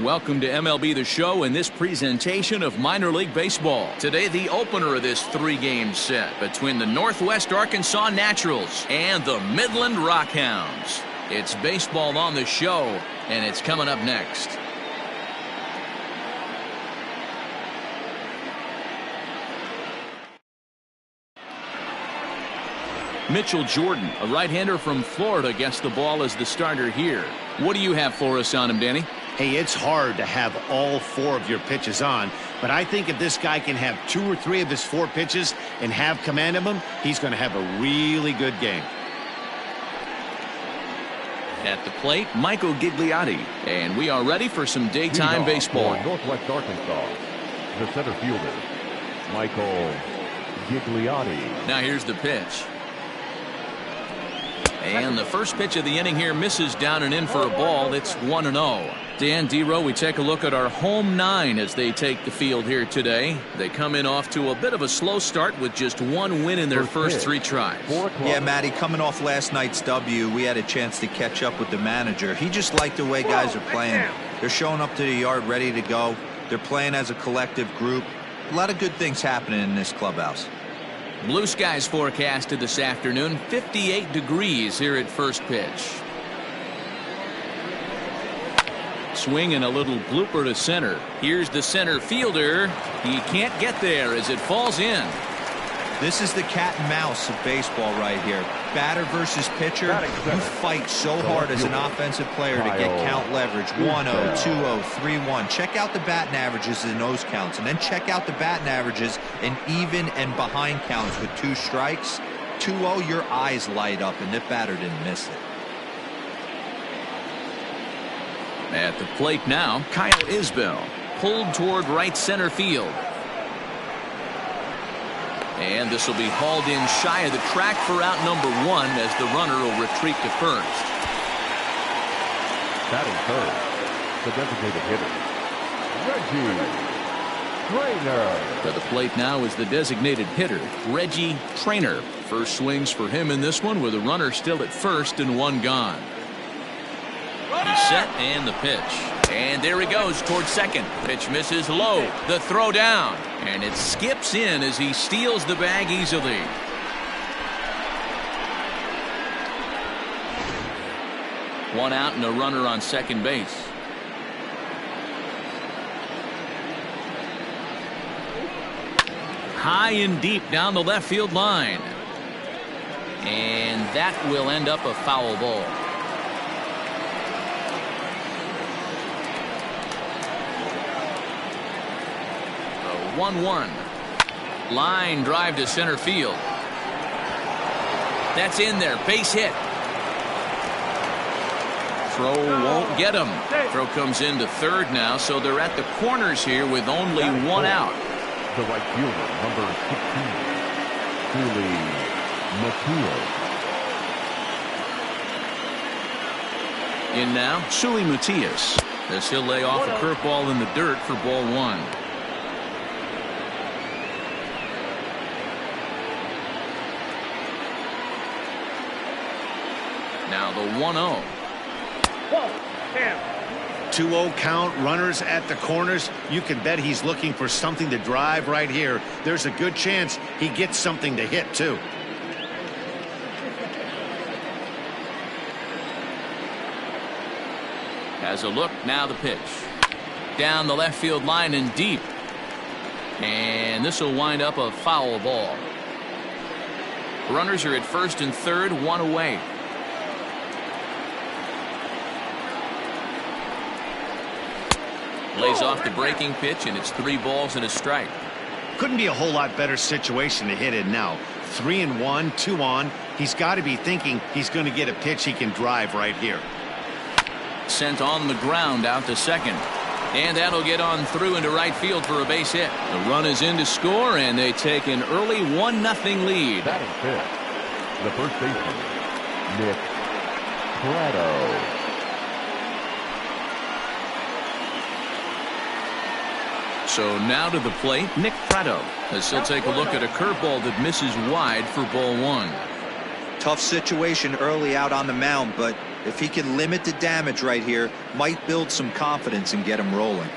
Welcome to MLB The Show and this presentation of minor league baseball. Today, the opener of this three-game set between the Northwest Arkansas Naturals and the Midland Rockhounds. It's baseball on the show, and it's coming up next. Mitchell Jordan, a right-hander from Florida, gets the ball as the starter here. What do you have for us on him, Danny? Hey, it's hard to have all four of your pitches on, but I think if this guy can have 2 or 3 of his 4 pitches and have command of them, he's going to have a really good game. At the plate, Michael Gigliotti, and we are ready for some daytime baseball. Northwest Arkansas, the center fielder, Michael Gigliotti. Now here's the pitch. And the first pitch of the inning here misses down and in for a ball. It's 1-0. Dan Dero, we take a look at our home 9 as they take the field here today. They come in off to a bit of a slow start with just 1 win in their first 3 tries. Yeah, Matty, coming off last night's W, we had a chance to catch up with the manager. He just liked the way guys are playing. They're showing up to the yard ready to go. They're playing as a collective group. A lot of good things happening in this clubhouse. Blue skies forecasted this afternoon, 58 degrees here at first pitch. Swing and a little blooper to center. Here's the center fielder. He can't get there as it falls in. This is the cat and mouse of baseball right here. Batter versus pitcher. You fight so hard as an offensive player to get count leverage. 1-0, 2-0, 3-1. Check out the batting averages in those counts, and then check out the batting averages in even and behind counts with 2 strikes. 2-0, your eyes light up, and the batter didn't miss it. At the plate now, Kyle Isbell, pulled toward right center field. And this will be hauled in shy of the track for out number 1 as the runner will retreat to first. Batting third, the designated hitter, Reggie Trainer. To the plate now is the designated hitter, Reggie Trainer. First swings for him in this one with a runner still at first and 1 gone. He's set and the pitch. And there he goes towards second. Pitch misses low. The throw down. And it skips in as he steals the bag easily. One out and a runner on second base. High and deep down the left field line. And that will end up a foul ball. 1-1. Line drive to center field. That's in there. Base hit. Throw won't get him. Throw comes into third now, so they're at the corners here with only 1 out. The right fielder, number 16, Julie Matias. In now, Sully Matias. As he'll lay off a curveball in the dirt for ball 1. Now the 1-0. 2-0 count, runners at the corners. You can bet he's looking for something to drive right here. There's a good chance he gets something to hit too. Has a look, now the pitch. Down the left field line and deep. And this will wind up a foul ball. Runners are at first and third, 1 away. Lays off the breaking pitch, and it's 3 balls and a strike. Couldn't be a whole lot better situation to hit in now. 3-1, 2 on. He's got to be thinking he's going to get a pitch he can drive right here. Sent on the ground out to second. And that'll get on through into right field for a base hit. The run is in to score, and they take an early 1-0 lead. Batting fifth, the first baseman, Nick Prado. So now to the plate, Nick Prado, as he'll take a look at a curveball that misses wide for ball 1. Tough situation early out on the mound, but If he can limit the damage right here, might build some confidence and get him rolling.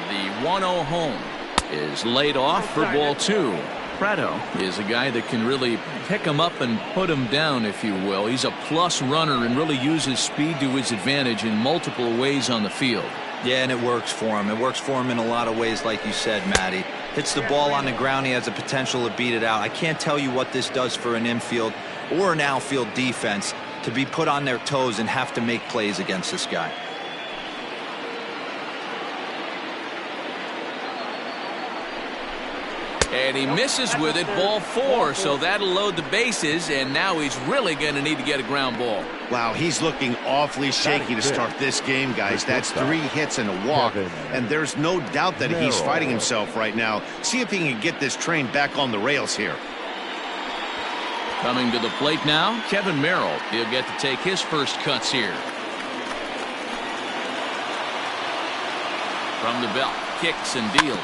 The 1-0 home is laid off for ball 2. Prado is a guy that can really pick him up and put him down, if you will. He's a plus runner and really uses speed to his advantage in multiple ways on the field. Yeah, and it works for him. It works for him in a lot of ways, like you said, Matty. Hits the ball on the ground, he has the potential to beat it out. I can't tell you what this does for an infield or an outfield defense to be put on their toes and have to make plays against this guy. And he misses with it, ball 4, so that'll load the bases, and now he's really going to need to get a ground ball. Wow, he's looking awfully shaky to start this game, guys. That's 3 hits and a walk, and there's no doubt that he's fighting himself right now. See if he can get this train back on the rails here. Coming to the plate now, Kevin Merrill. He'll get to take his first cuts here. From the belt, kicks and deals.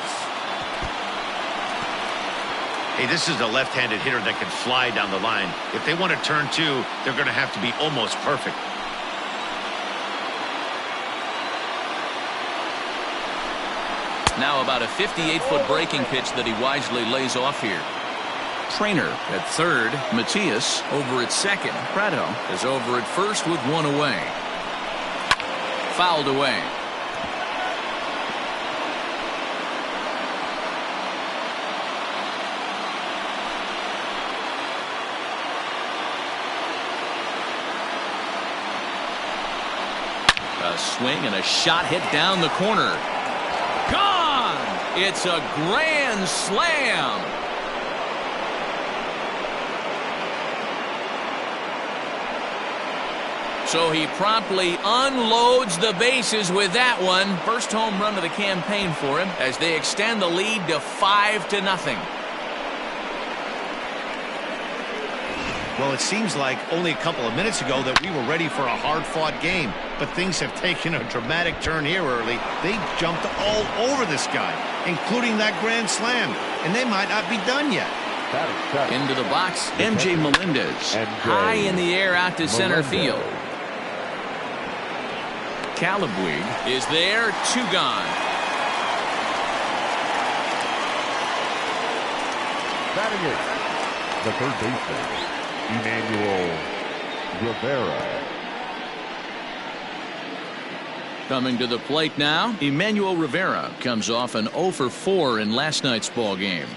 Hey, this is a left-handed hitter that can fly down the line. If they want to turn 2, they're going to have to be almost perfect. Now about a 58-foot breaking pitch that he wisely lays off here. Trainer at third. Matias over at second. Prado is over at first with 1 away. Fouled away. A swing and a shot hit down the corner. Gone! It's a grand slam. So he promptly unloads the bases with that one. First home run of the campaign for him as they extend the lead to 5-0. Well, it seems like only a couple of minutes ago that we were ready for a hard-fought game, but things have taken a dramatic turn here early. They jumped all over this guy, including that grand slam, and they might not be done yet. Into the box, MJ Melendez. High in the air out to center field. Calabwig is there, 2 gone. Batting it, the third baseman, Emmanuel Rivera. Coming to the plate now, Emmanuel Rivera comes off an 0 for 4 in last night's ball game.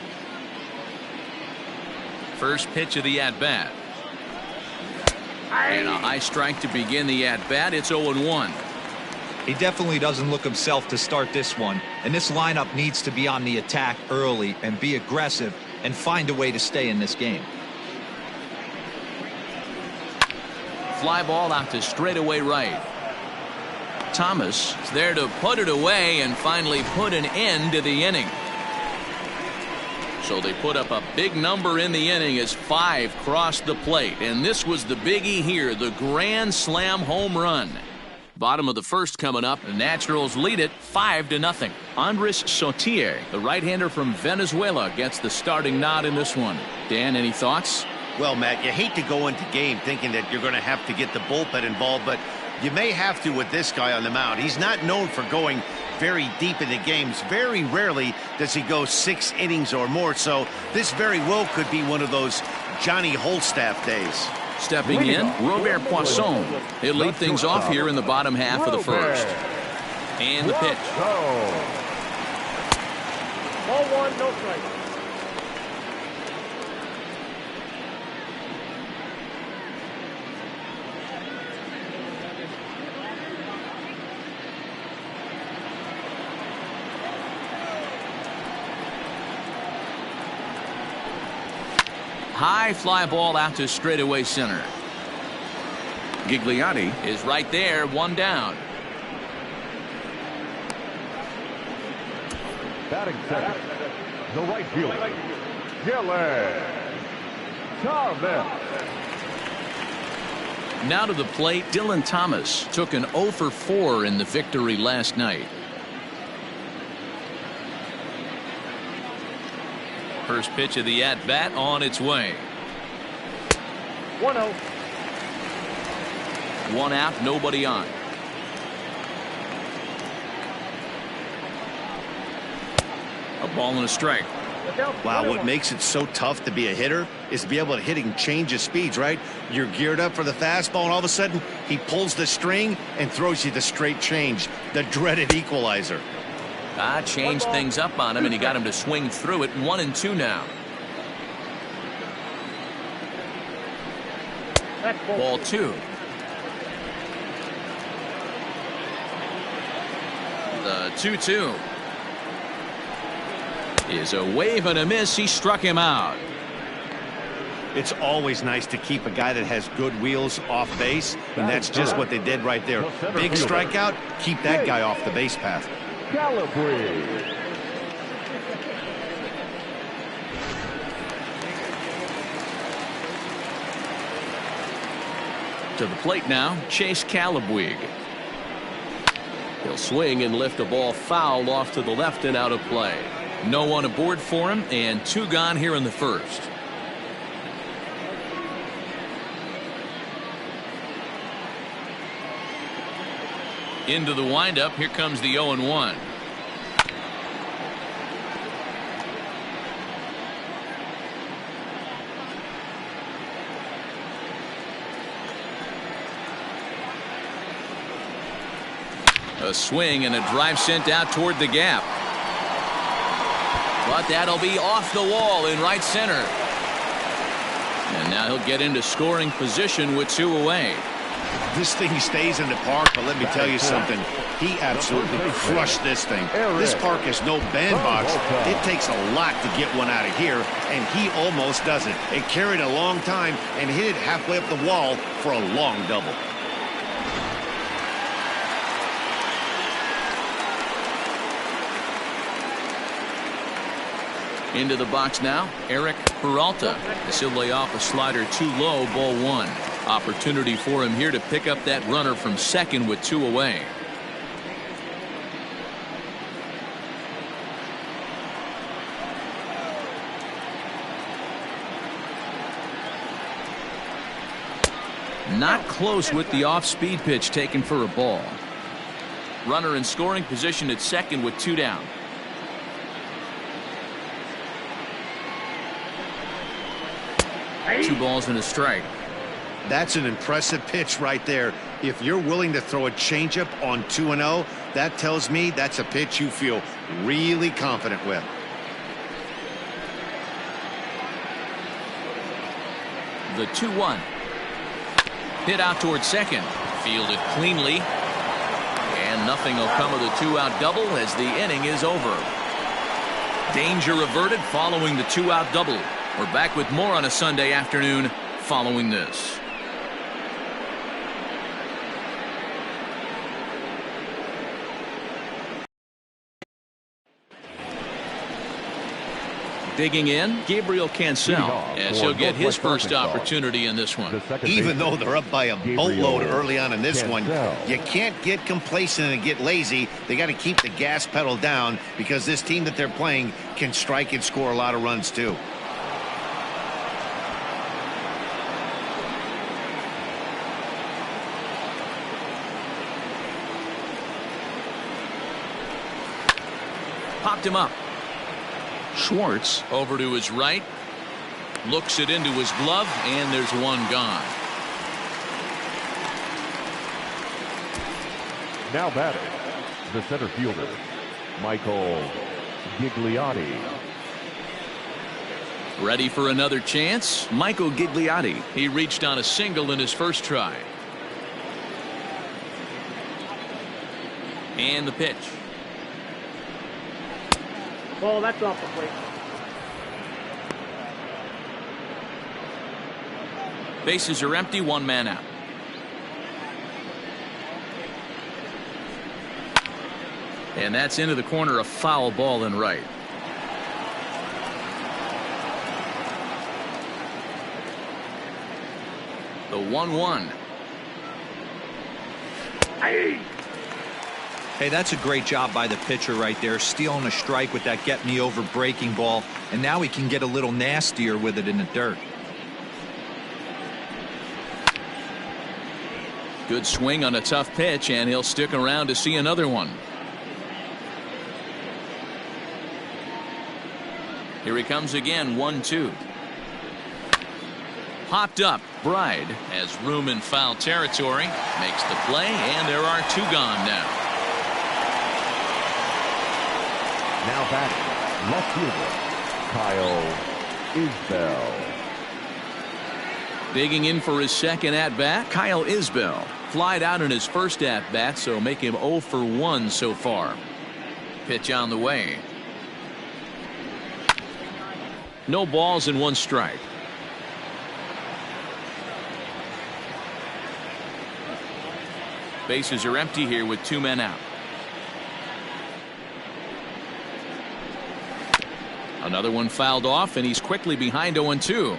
First pitch of the at-bat. And a high strike to begin the at-bat. It's 0-1. He definitely doesn't look himself to start this one, and this lineup needs to be on the attack early and be aggressive and find a way to stay in this game. Fly ball out to straightaway right. Thomas is there to put it away and finally put an end to the inning. So they put up a big number in the inning as 5 crossed the plate, and this was the biggie here, the grand slam home run. Bottom of the first coming up. The Naturals lead it 5-0. Andres Sotier, the right-hander from Venezuela, gets the starting nod in this one. Dan, any thoughts? Well, Matt, you hate to go into game thinking that you're going to have to get the bullpen involved, but you may have to with this guy on the mound. He's not known for going very deep into games. Very rarely does he go 6 innings or more, so this very well could be one of those Johnny Holstaff days. Stepping in, Robert Poisson. He'll lead things off here in the bottom half of the first. And the pitch. Ball 1, no strike. High fly ball out to straightaway center. Gigliotti is right there, 1 down. Batting second, the right fielder, Gillen Thomas. Now to the plate, Dylan Thomas took an 0 for 4 in the victory last night. First pitch of the at-bat on its way. 1-0. One out, nobody on. A ball and a strike. Wow, what makes it so tough to be a hitter is to be able to hit and change the speeds, right? You're geared up for the fastball, and all of a sudden, he pulls the string and throws you the straight change, the dreaded equalizer. Changed things up on him, and he got him to swing through it. 1-2 now. Ball 2. The 2-2 is a wave and a miss. He struck him out. It's always nice to keep a guy that has good wheels off base, and that's just what they did right there. Big strikeout, keep that guy off the base path. Calabria. To the plate now, Chase Calabwig. He'll swing and lift a ball foul off to the left and out of play. No one aboard for him, and 2 gone here in the first. Into the windup. Here comes the 0-1. A swing and a drive sent out toward the gap. But that'll be off the wall in right center. And now he'll get into scoring position with 2 away. This thing stays in the park, but let me tell you something. He absolutely crushed this thing. This park is no bandbox. It takes a lot to get one out of here, and he almost does it. It carried a long time and hit it halfway up the wall for a long double. Into the box now, Eric Peralta. He'll lay off a slider too low, ball 1. Opportunity for him here to pick up that runner from second with 2 away. Not close with the off-speed pitch taken for a ball. Runner in scoring position at second with 2 down. Two balls and a strike. That's an impressive pitch right there. If you're willing to throw a changeup on 2-0, that tells me that's a pitch you feel really confident with. The 2-1. Hit out towards second. Fielded cleanly. And nothing will come of the 2-out double as the inning is over. Danger averted following the 2-out double. We're back with more on a Sunday afternoon following this. Digging in, Gabriel Cancel, as he'll get his first opportunity in this one. Even though they're up by a boatload early on in this one, you can't get complacent and get lazy. They got to keep the gas pedal down because this team that they're playing can strike and score a lot of runs too. Popped him up. Schwartz over to his right. Looks it into his glove, and there's 1 gone. Now batting, the center fielder, Michael Gigliotti. Ready for another chance? Michael Gigliotti. He reached on a single in his first try. And the pitch. Ball, that's off the plate. Bases are empty, 1 man out. And that's into the corner, a foul ball in right. The 1-1. Hey, that's a great job by the pitcher right there, stealing a strike with that get-me-over breaking ball, and now he can get a little nastier with it in the dirt. Good swing on a tough pitch, and he'll stick around to see another one. Here he comes again, 1-2. Popped up. Bride has room in foul territory, makes the play, and there are 2 gone now. Now batting, left fielder, Kyle Isbell. Digging in for his second at-bat, Kyle Isbell. Flied out in his first at-bat, so make him 0 for 1 so far. Pitch on the way. No balls and 1 strike. Bases are empty here with 2 men out. Another one fouled off, and he's quickly behind 0-2.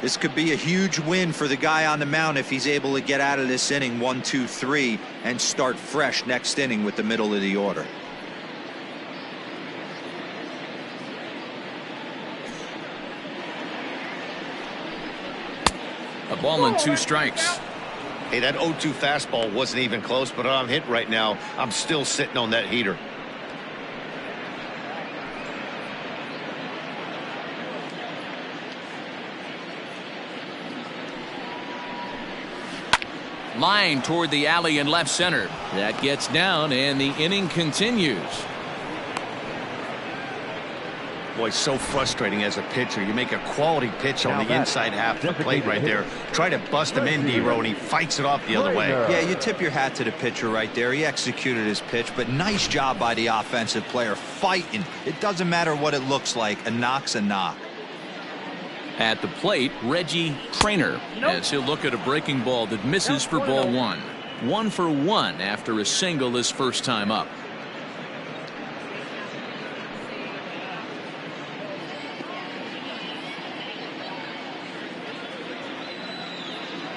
This could be a huge win for the guy on the mound if he's able to get out of this inning 1-2-3 and start fresh next inning with the middle of the order. A ball and 2 strikes. Hey, that 0-2 fastball wasn't even close, but I'm hit right now. I'm still sitting on that heater. Line toward the alley in left center. That gets down, and the inning continues. Boy, so frustrating as a pitcher. You make a quality pitch on the inside half of the plate right there. Try to bust him in, D-Row, and he fights it off the other way. Yeah, you tip your hat to the pitcher right there. He executed his pitch, but nice job by the offensive player fighting. It doesn't matter what it looks like. A knock's a knock. At the plate, Reggie Trainer, as he'll look at a breaking ball that misses for ball 1. 1 for 1 after a single his first time up.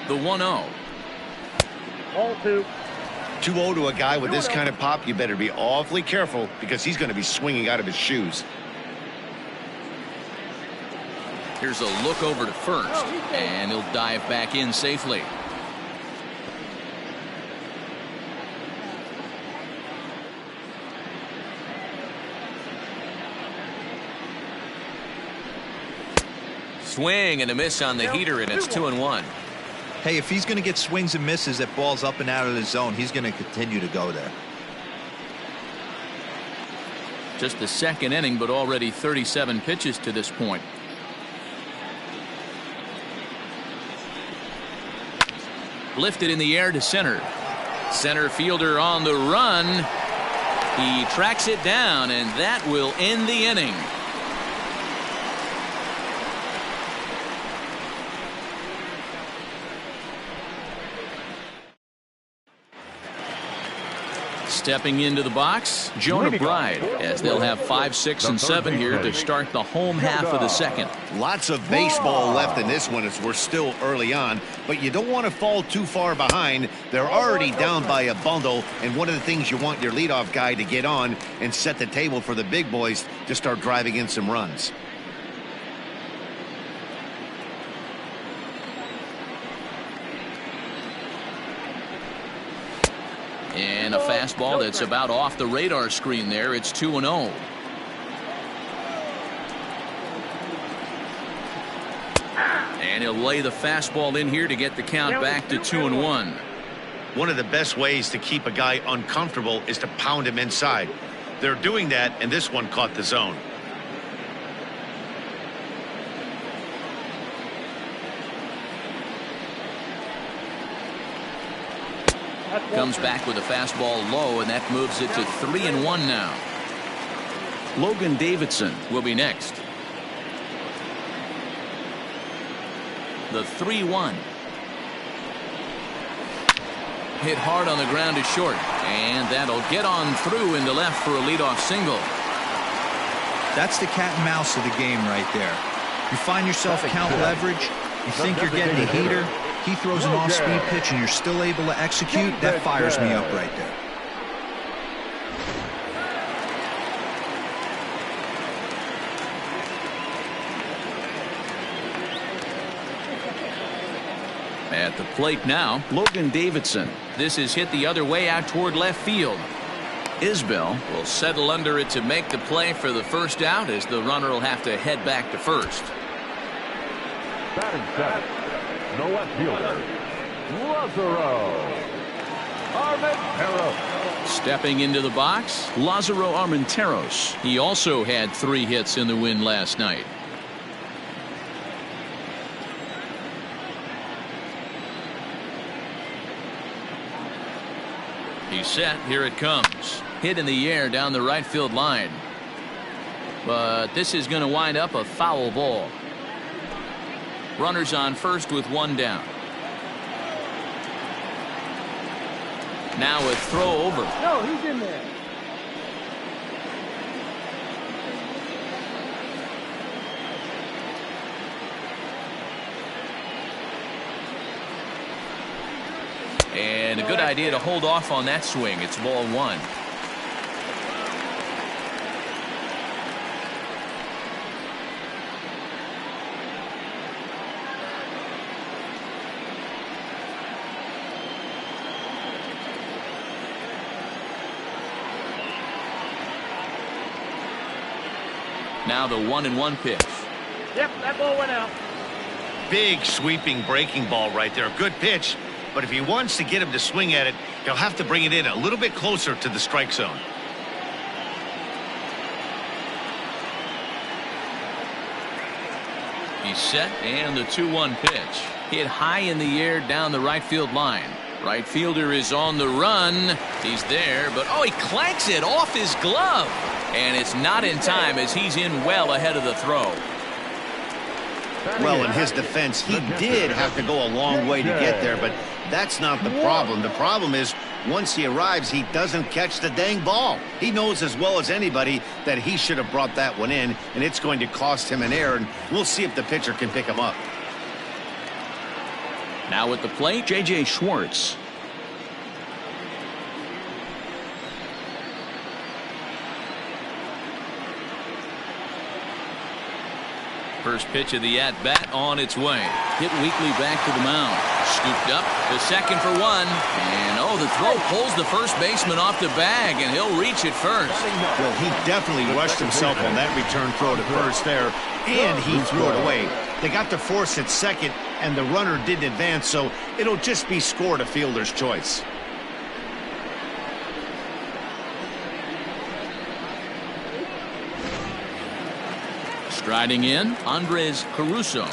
The 1-0. Ball 2. 2-0 to a guy with this kind of pop. You better be awfully careful because he's going to be swinging out of his shoes. Here's a look over to first, and he'll dive back in safely. Swing and a miss on the heater, and it's 2-1. Hey, if he's going to get swings and misses at balls up and out of the zone, he's going to continue to go there. Just the second inning, but already 37 pitches to this point. Lifted in the air to center. Center fielder on the run. He tracks it down, and that will end the inning. Stepping into the box, Jonah Bride, as they'll have 5, 6, and 7 here to start the home half of the second. Lots of baseball left in this one as we're still early on, but you don't want to fall too far behind. They're already down by a bundle, and one of the things you want your leadoff guy to get on and set the table for the big boys to start driving in some runs. And a fastball that's about off the radar screen there. It's 2-0. And he'll lay the fastball in here to get the count back to 2-1. One of the best ways to keep a guy uncomfortable is to pound him inside. They're doing that, and this one caught the zone. Comes back with a fastball low, and that moves it to 3-1 now. Logan Davidson will be next. The 3-1. Hit hard on the ground to short, and that'll get on through into left for a leadoff single. That's the cat and mouse of the game right there. You find yourself count leverage, you think you're getting a heater, he throws an off-speed pitch and you're still able to execute. That fires me up right there. At the plate now, Logan Davidson. This is hit the other way out toward left field. Isbell will settle under it to make the play for the first out, as the runner will have to head back to first. Batting seventh, the left fielder, Lazaro Armenteros. Stepping into the box, Lazaro Armenteros. He also had 3 hits in the win last night. He's set. Here it comes. Hit in the air down the right field line. But this is going to wind up a foul ball. Runners on first with 1 down. Now a throw over. No, he's in there. And a good idea to hold off on that swing. It's ball 1. Now the 1-1 pitch. Yep, that ball went out. Big sweeping breaking ball right there. Good pitch. But if he wants to get him to swing at it, he'll have to bring it in a little bit closer to the strike zone. He's set, and the 2-1 pitch. Hit high in the air down the right field line. Right fielder is on the run. He's there, but oh, he clanks it off his glove. And it's not in time, as he's in well ahead of the throw. Well, in his defense, he did have to go a long way to get there, but that's not the problem. The problem is, once he arrives, he doesn't catch the dang ball. He knows as well as anybody that he should have brought that one in, and it's going to cost him an error, and we'll see if the pitcher can pick him up. Now at the plate, J.J. Schwartz. First pitch of the at-bat on its way. Hit weakly back to the mound. Scooped up to second for 1. And oh, the throw pulls the first baseman off the bag, and he'll reach it first. Well, he definitely rushed himself on that return throw to first there, and he threw it away. They got to force at second, and the runner didn't advance, so it'll just be scored a fielder's choice. Striding in, Andres Caruso.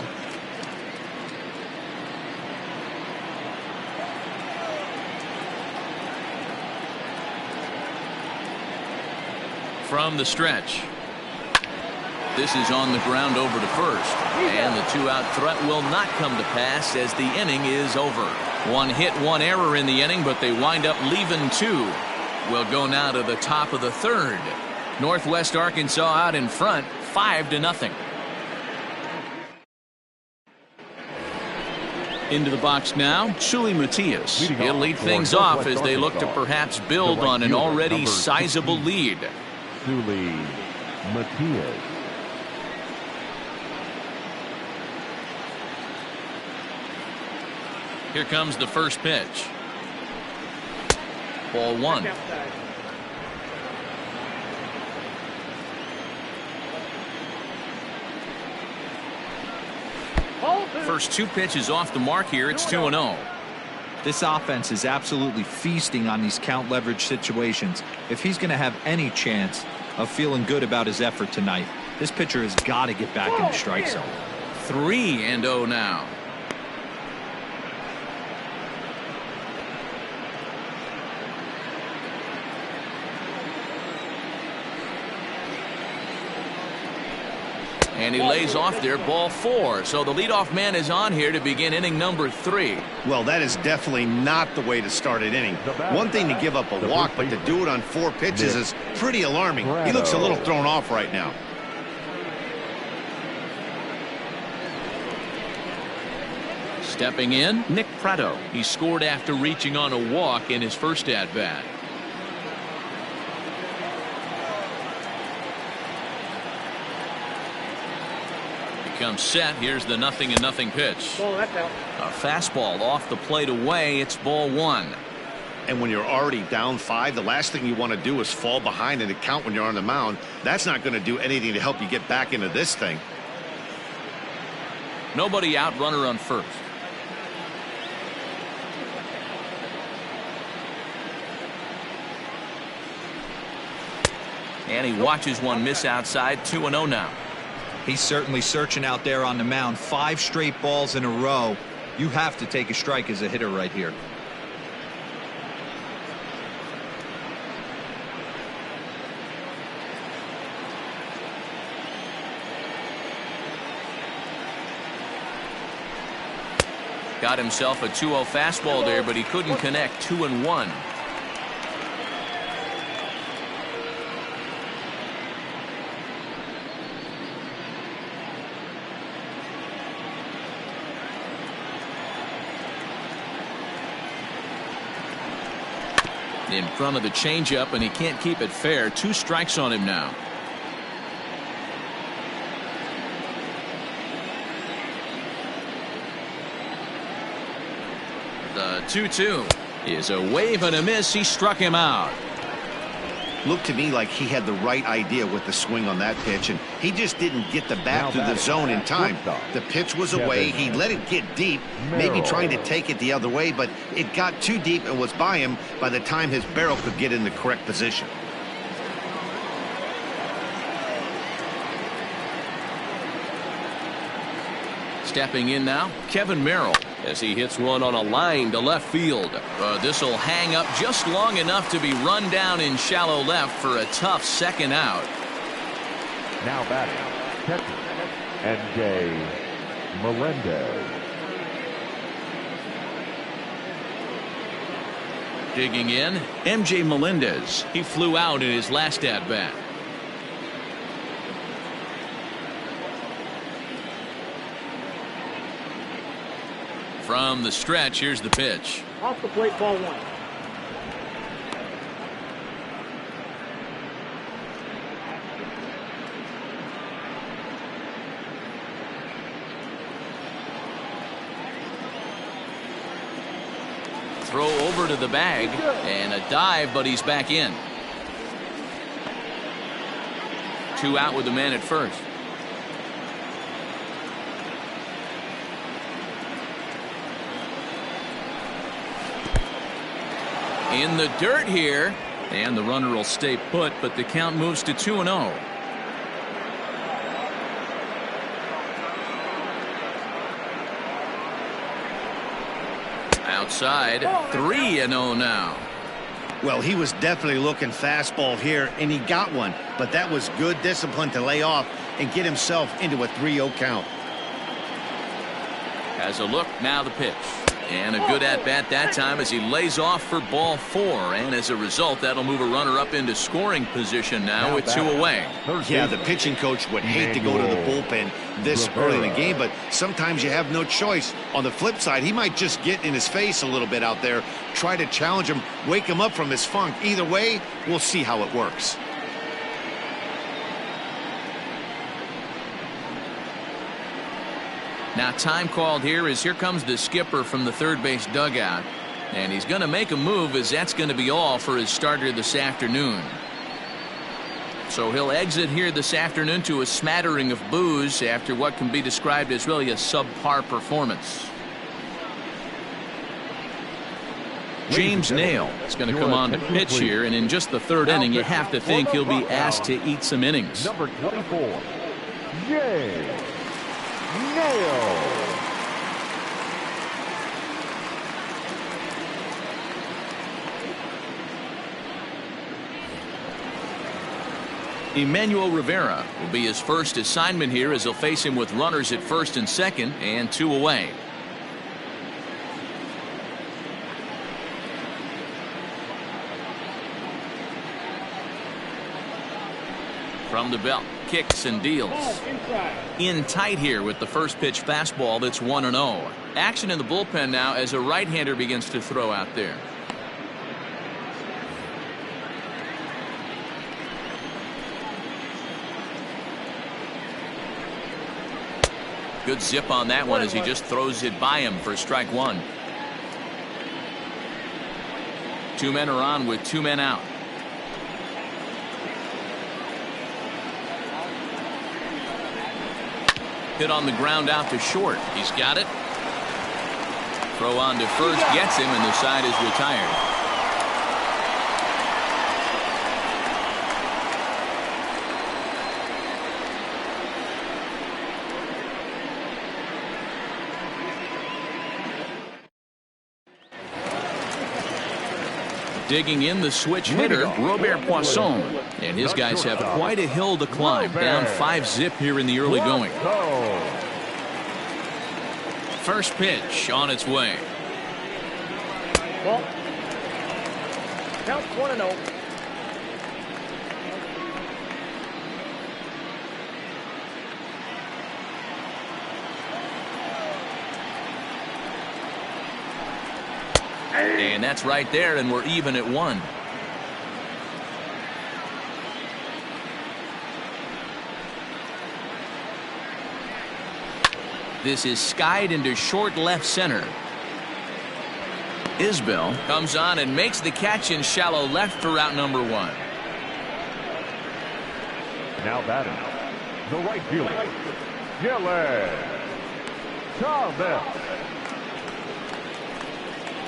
From the stretch. This is on the ground over to first. And the 2-out threat will not come to pass, as the inning is over. 1 hit, 1 error in the inning, but they wind up leaving 2. We'll go now to the top of the 3rd. Northwest Arkansas out in front, 5-0. Into the box now, Shuli Matias. He'll lead things off as they look to perhaps build on an already sizable lead. Shuli Matias. Here comes the first pitch. Ball 1. First 2 pitches off the mark here. It's 2-0. This offense is absolutely feasting on these count leverage situations. If he's going to have any chance of feeling good about his effort tonight, this pitcher has got to get back in the strike zone. 3-0 now. And he lays off there, ball 4. So the leadoff man is on here to begin inning number 3. Well, that is definitely not the way to start an inning. One thing to give up a walk, but to do it on 4 pitches is pretty alarming. He looks a little thrown off right now. Stepping in, Nick Pratto. He scored after reaching on a walk in his first at-bat. comes set. Here's the 0-0 pitch. Ball, that's out. A fastball off the plate away. It's ball 1. And when you're already down 5, the last thing you want to do is fall behind in the count when you're on the mound. That's not going to do anything to help you get back into this thing. Nobody out, runner on first. And he watches one miss outside. 2-0 now. He's certainly searching out there on the mound. 5 straight balls in a row. You have to take a strike as a hitter right here. Got himself a 2-0 fastball there, but he couldn't connect. 2-1. In front of the changeup, and he can't keep it fair. 2 strikes on him now. The 2-2 is a wave and a miss. He struck him out. Looked to me like he had the right idea with the swing on that pitch, and he just didn't get the bat to the zone in time. The pitch was away. He let it get deep, maybe trying to take it the other way, but it got too deep and was by him by the time his barrel could get in the correct position. Stepping in now, Kevin Merrill, as he hits one on a line to left field. This will hang up just long enough to be run down in shallow left for a tough second out. Now batting, catcher, M.J. Melendez. Digging in, M.J. Melendez. He flew out in his last at-bat. From the stretch, here's the pitch. Off the plate, ball 1. Throw over to the bag and a dive, but he's back in. 2 out with the man at first. In the dirt here, and the runner will stay put, but the count moves to 2-0. Outside, 3-0 now. Well, he was definitely looking fastball here, and he got one, but that was good discipline to lay off and get himself into a 3-0 count. Has a look, now the pitch. And a good at-bat that time as he lays off for ball 4. And as a result, that'll move a runner up into scoring position now with 2 away. Yeah, the pitching coach would hate to go to the bullpen this early in the game, but sometimes you have no choice. On the flip side, he might just get in his face a little bit out there, try to challenge him, wake him up from his funk. Either way, we'll see how it works. Now time called here as here comes the skipper from the third base dugout. And he's going to make a move as that's going to be all for his starter this afternoon. So he'll exit here this afternoon to a smattering of boos after what can be described as really a subpar performance. James Nail is going to come on to pitch here, and in just the 3rd inning you have to think he'll be asked to eat some innings. Number 24, James Nail. Emmanuel Rivera will be his first assignment here as he'll face him with runners at first and second and 2 away. From the belt, kicks and deals. In tight here with the first pitch fastball that's 1-0. Action in the bullpen now as a right-hander begins to throw out there. Good zip on that one as he just throws it by him for strike one. Two men are on with two men out. Hit on the ground out to short. He's got it. Throw on to first gets him, and the side is retired. Digging in the switch hitter, Robert Poisson. And his guys have quite a hill to climb. Down 5-zip here in the early going. First pitch on its way. Ball. Count 1-0. And that's right there, and we're even at 1. This is skied into short left center. Isbell comes on and makes the catch in shallow left for out number 1. Now batting, the right fielder, Gillen Thomas.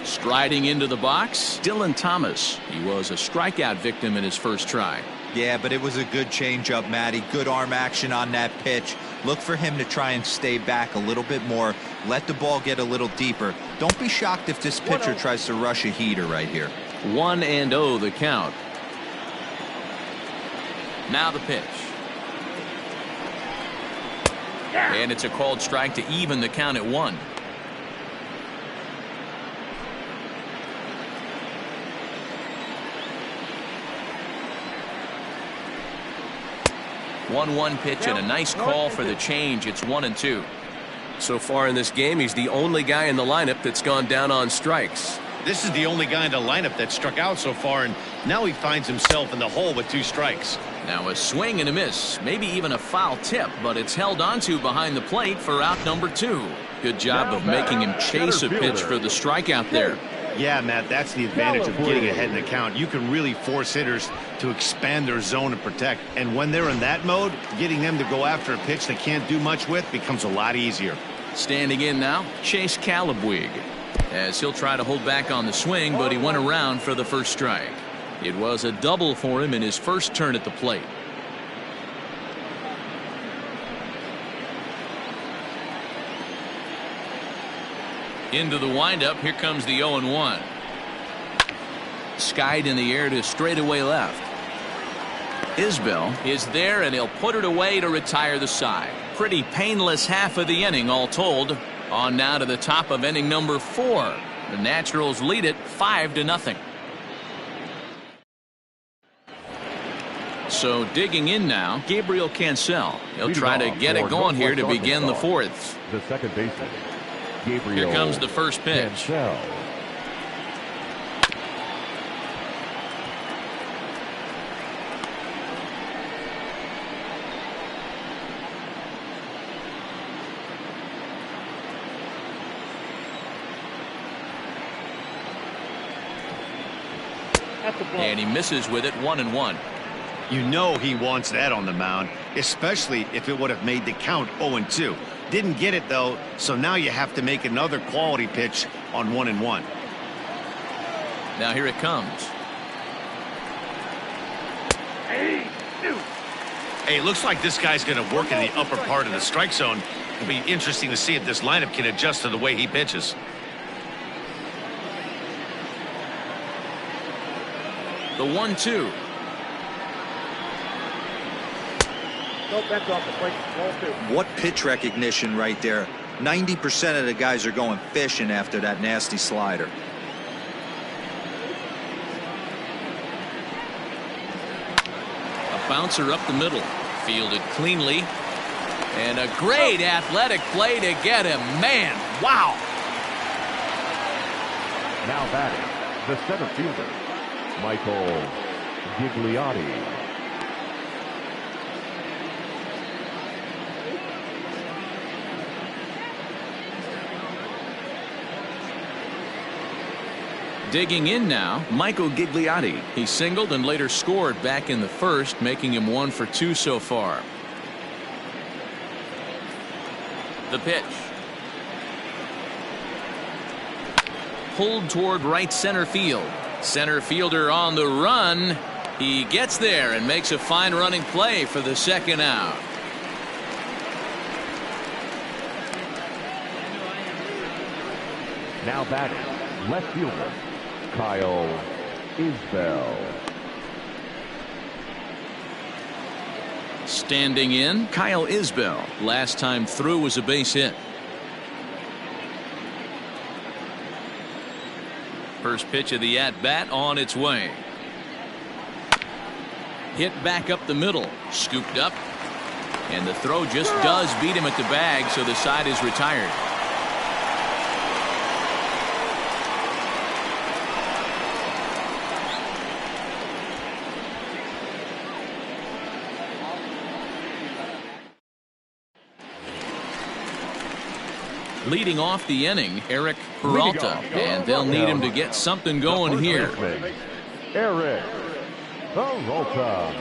Striding into the box, Dylan Thomas. He was a strikeout victim in his first try. Yeah, but it was a good changeup, Matty. Good arm action on that pitch. Look for him to try and stay back a little bit more. Let the ball get a little deeper. Don't be shocked if this pitcher tries to rush a heater right here. 1-0 the count. Now the pitch. And it's a called strike to even the count at 1. One pitch and a nice call for the change. It's 1-2. So far in this game, he's the only guy in the lineup that's gone down on strikes. This is the only guy in the lineup that struck out so far, and now he finds himself in the hole with 2 strikes. Now a swing and a miss, maybe even a foul tip, but it's held onto behind the plate for out number 2. Good job of making him chase a pitch for the strikeout there. Yeah, Matt, that's the advantage of getting ahead in the count. You can really force hitters to expand their zone and protect. And when they're in that mode, getting them to go after a pitch they can't do much with becomes a lot easier. Standing in now, Chase Calabwig, as he'll try to hold back on the swing, but he went around for the first strike. It was a double for him in his first turn at the plate. Into the windup, here comes the 0-1. Skied in the air to straightaway left. Isbell is there, and he'll put it away to retire the side. Pretty painless half of the inning all told. On now to the top of inning number 4. The Naturals lead it 5-0. So digging in now, Gabriel Cancel. He'll try to get it going here to begin the 4th. The second baseman, Gabriel. Here comes the first pitch. Cancel. And he misses with it, 1-1. You know he wants that on the mound, especially if it would have made the count 0-2. Didn't get it, though, so now you have to make another quality pitch on 1-1. Now here it comes. Hey, looks like this guy's going to work in the upper part of the strike zone. It'll be interesting to see if this lineup can adjust to the way he pitches. The 1-2. Nope, that's off the plate. Ball 2. What pitch recognition right there. 90% of the guys are going fishing after that nasty slider. A bouncer up the middle. Fielded cleanly. And a great athletic play to get him. Man, wow. Now batting, the center fielder, Michael Gigliotti. Digging in now, Michael Gigliotti. he singled and later scored back in the first, making him 1 for 2 so far. The pitch. Pulled toward right center field. Center fielder on the run. He gets there and makes a fine running play for the second out. Now batting, left fielder, Kyle Isbell. Standing in, Kyle Isbell. last time through was a base hit. First pitch of the at-bat on its way. Hit back up the middle, scooped up, and the throw just does beat him at the bag, so the side is retired. Leading off the inning, Eric Peralta, and they'll need him to get something going here. Eric Peralta.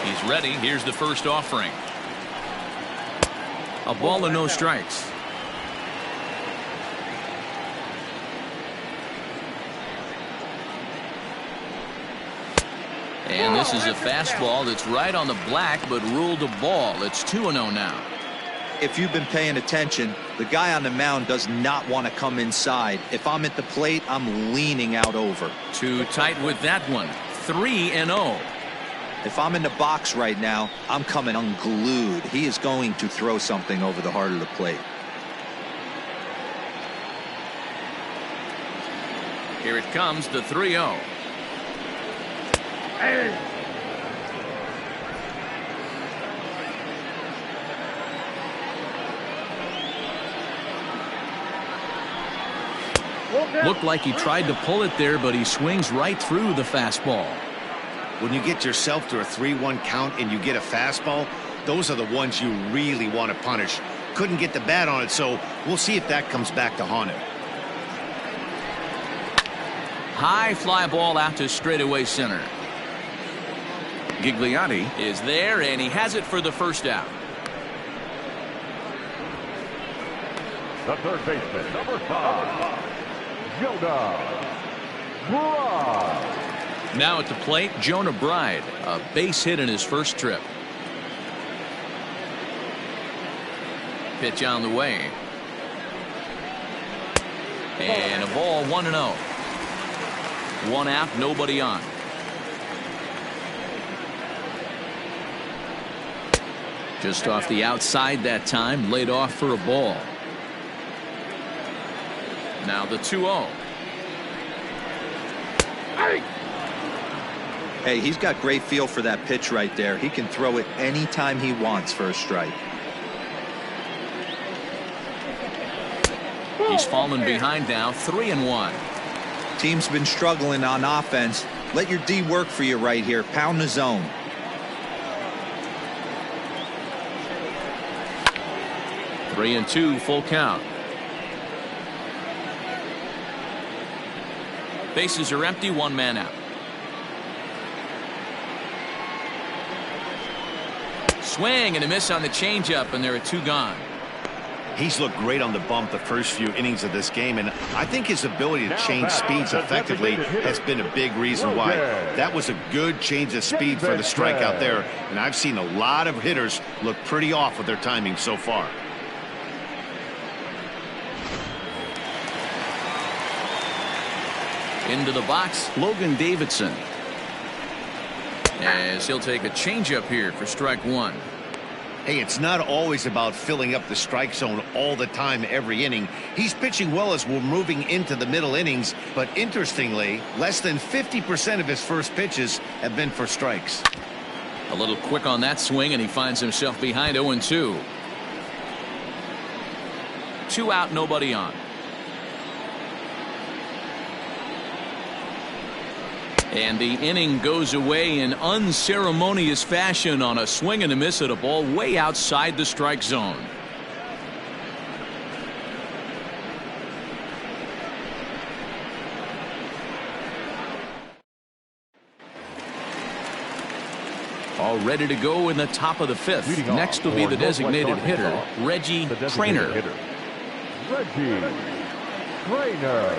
He's ready. Here's the first offering. A ball and no strikes. And this is a fastball that's right on the black, but ruled a ball. It's 2-0 now. If you've been paying attention, the guy on the mound does not want to come inside. If I'm at the plate, I'm leaning out over. Too tight with that one. 3-0. If I'm in the box right now, I'm coming unglued. He is going to throw something over the heart of the plate. Here it comes, the 3-0. Looked like he tried to pull it there, but he swings right through the fastball. When you get yourself to a 3-1 count and you get a fastball, those are the ones you really want to punish. Couldn't get the bat on it, so we'll see if that comes back to haunt him. High fly ball out to straightaway center. Gigliotti Is there, and he has it for the first out. The third baseman, number 5, Jonah Bride. Now at the plate, Jonah Bride, a base hit in his first trip. Pitch on the way. And a ball, 1-0. 1 out, nobody on. Just off the outside that time, laid off for a ball. Now the 2-0. Hey, he's got great feel for that pitch right there. He can throw it anytime he wants for a strike. He's fallen behind now, 3-1. Team's been struggling on offense. Let your D work for you right here. Pound the zone. Three and two, full count. Bases are empty, 1 man out. Swing and a miss on the changeup, and there are 2 gone. He's looked great on the bump the first few innings of this game, and I think his ability to change speeds effectively has been a big reason why. That was a good change of speed for the strikeout there, and I've seen a lot of hitters look pretty off with their timing so far. Into the box, Logan Davidson. as he'll take a changeup here for strike 1. Hey, it's not always about filling up the strike zone all the time every inning. He's pitching well as we're moving into the middle innings, but interestingly, less than 50% of his first pitches have been for strikes. A little quick on that swing, and he finds himself behind 0-2. 2 out, nobody on. And the inning goes away in unceremonious fashion on a swing and a miss at a ball way outside the strike zone. All ready to go in the top of the fifth. Leading off Next will be for the designated Northwest hitter, Arkansas, Reggie the designated Trainer. hitter, Reggie Trainer.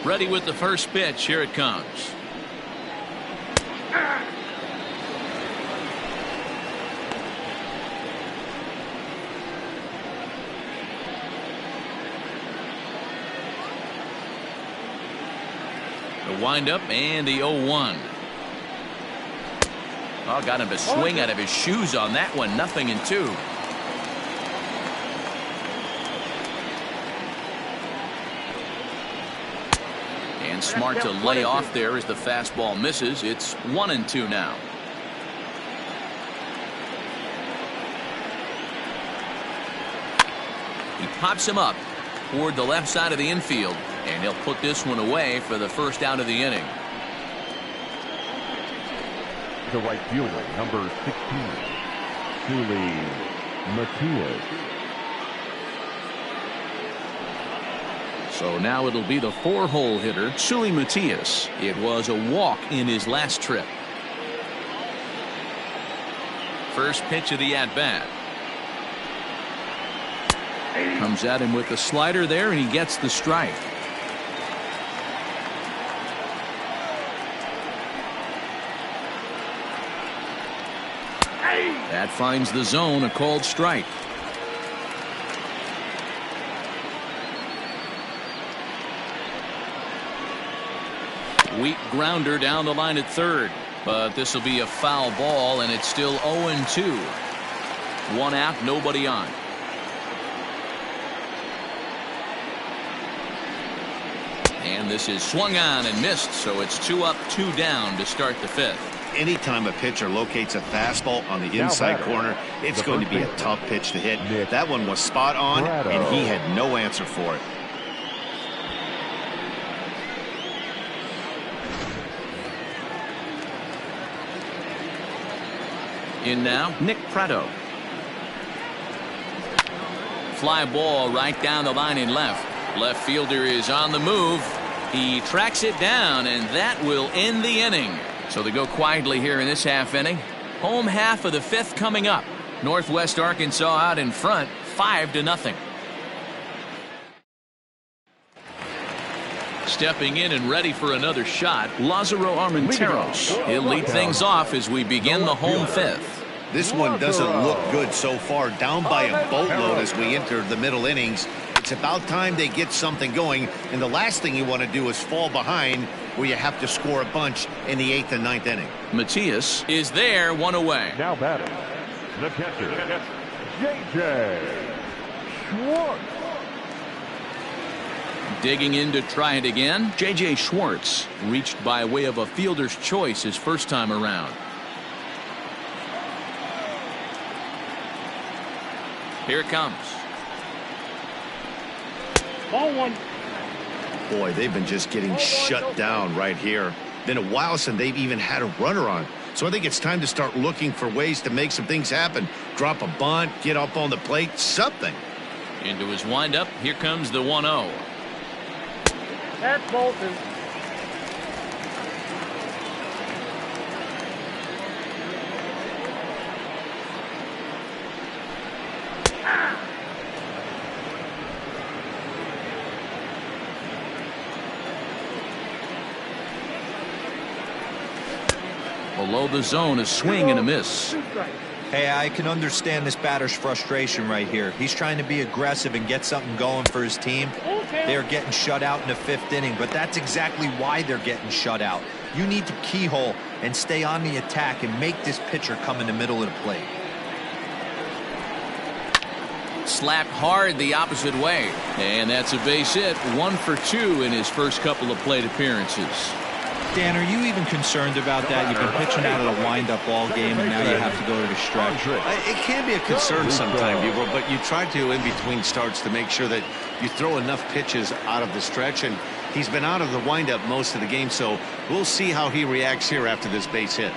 Ready with the first pitch. Here it comes. The windup and the 0-1. Oh, got him to swing out of his shoes on that one. 0-2. And smart to lay off there as the fastball misses. It's 1-2 now. He pops him up toward the left side of the infield, and he'll put this one away for the first out of the inning. The right fielder, number 16, Julie Matias. So now it'll be the 4-hole hitter, Sully Matias. It was a walk in his last trip. First pitch of the at-bat. Comes at him with the slider there, and he gets the strike. That finds the zone, a called strike. Weak grounder down the line at third, but this will be a foul ball, and it's still 0-2. One out, nobody on. And this is swung on and missed, so it's 2 up, 2 down to start the fifth. Anytime a pitcher locates a fastball on the inside corner, it's going to be a tough pitch to hit. That one was spot on, and he had no answer for it. In now, Nick Prado. Fly ball right down the line in left. Left fielder is on the move. He tracks it down, and that will end the inning. So they go quietly here in this half inning. Home half of the fifth coming up. Northwest Arkansas out in front, 5-0. Stepping in and ready for another shot, Lázaro Armenteros. He'll lead things off as we begin the home fifth. This one doesn't look good so far. Down by a boatload as we enter the middle innings. It's about time they get something going, and the last thing you want to do is fall behind where you have to score a bunch in the 8th and 9th inning. Matias is there, one away. Now batting, the catcher, J.J. Schwartz. Digging in to try it again, J.J. Schwartz reached by way of a fielder's choice his first time around. Here it comes. Ball one. Boy, they've been just getting shut down right here. Been a while since they've even had a runner on. So I think it's time to start looking for ways to make some things happen. Drop a bunt, get up on the plate, something. Into his windup, here comes the 1-0. That's Bolton. Below the zone, a swing and a miss. Hey, I can understand this batter's frustration right here. He's trying to be aggressive and get something going for his team. They're getting shut out in the 5th inning, but that's exactly why they're getting shut out. You need to keyhole and stay on the attack and make this pitcher come in the middle of the plate. Slapped hard the opposite way. And that's a base hit. 1 for 2 in his first couple of plate appearances. Dan, are you even concerned about that? You've been pitching out of the wind-up ball game, and now you have to go to the stretch. It can be a concern sometimes, but you try to, in between starts, to make sure that you throw enough pitches out of the stretch, and he's been out of the windup most of the game, so we'll see how he reacts here after this base hit.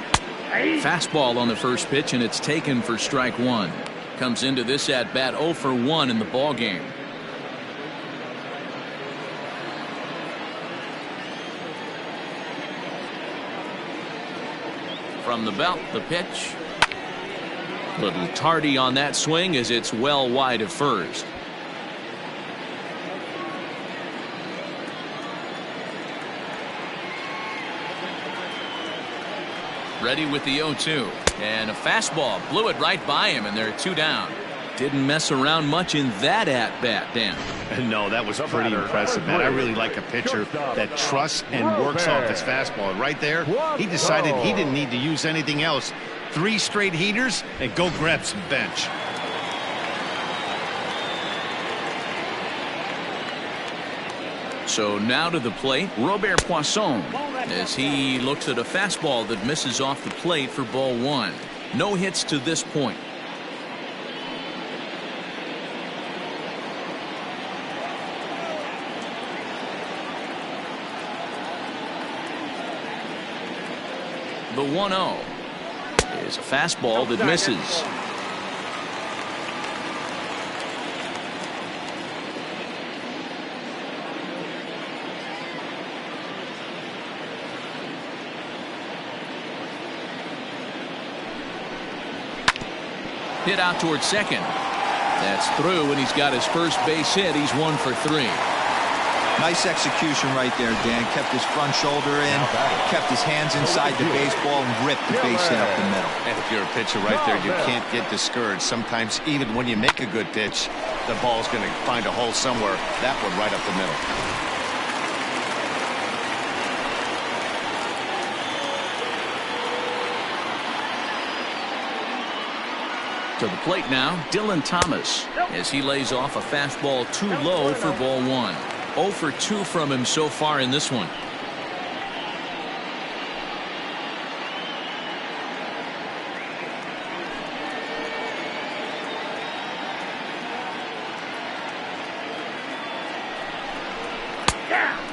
Fastball on the first pitch, and it's taken for strike 1. Comes into this at-bat 0 for 1 in the ball game. From the belt, the pitch. Little tardy on that swing as it's well wide of first. Ready with the 0-2. And a fastball blew it right by him, and they're 2 down. Didn't mess around much in that at-bat, Dan. No, that was pretty impressive, man. I really like a pitcher that trusts and works off his fastball. And right there, he decided he didn't need to use anything else. 3 straight heaters and go grab some bench. So now to the plate, Robert Poisson, as he looks at a fastball that misses off the plate for ball 1. No hits to this point. The 1-0 is a fastball that misses. Hit out towards second. That's through, and he's got his first base hit. He's 1 for 3. Nice execution right there, Dan. Kept his front shoulder in, kept his hands inside the baseball, and ripped the base hit up the middle. And if you're a pitcher right there, you can't get discouraged. Sometimes even when you make a good pitch, the ball's going to find a hole somewhere. That one right up the middle. To the plate now, Dylan Thomas, as he lays off a fastball too low for ball 1. 0 for 2 from him so far in this one.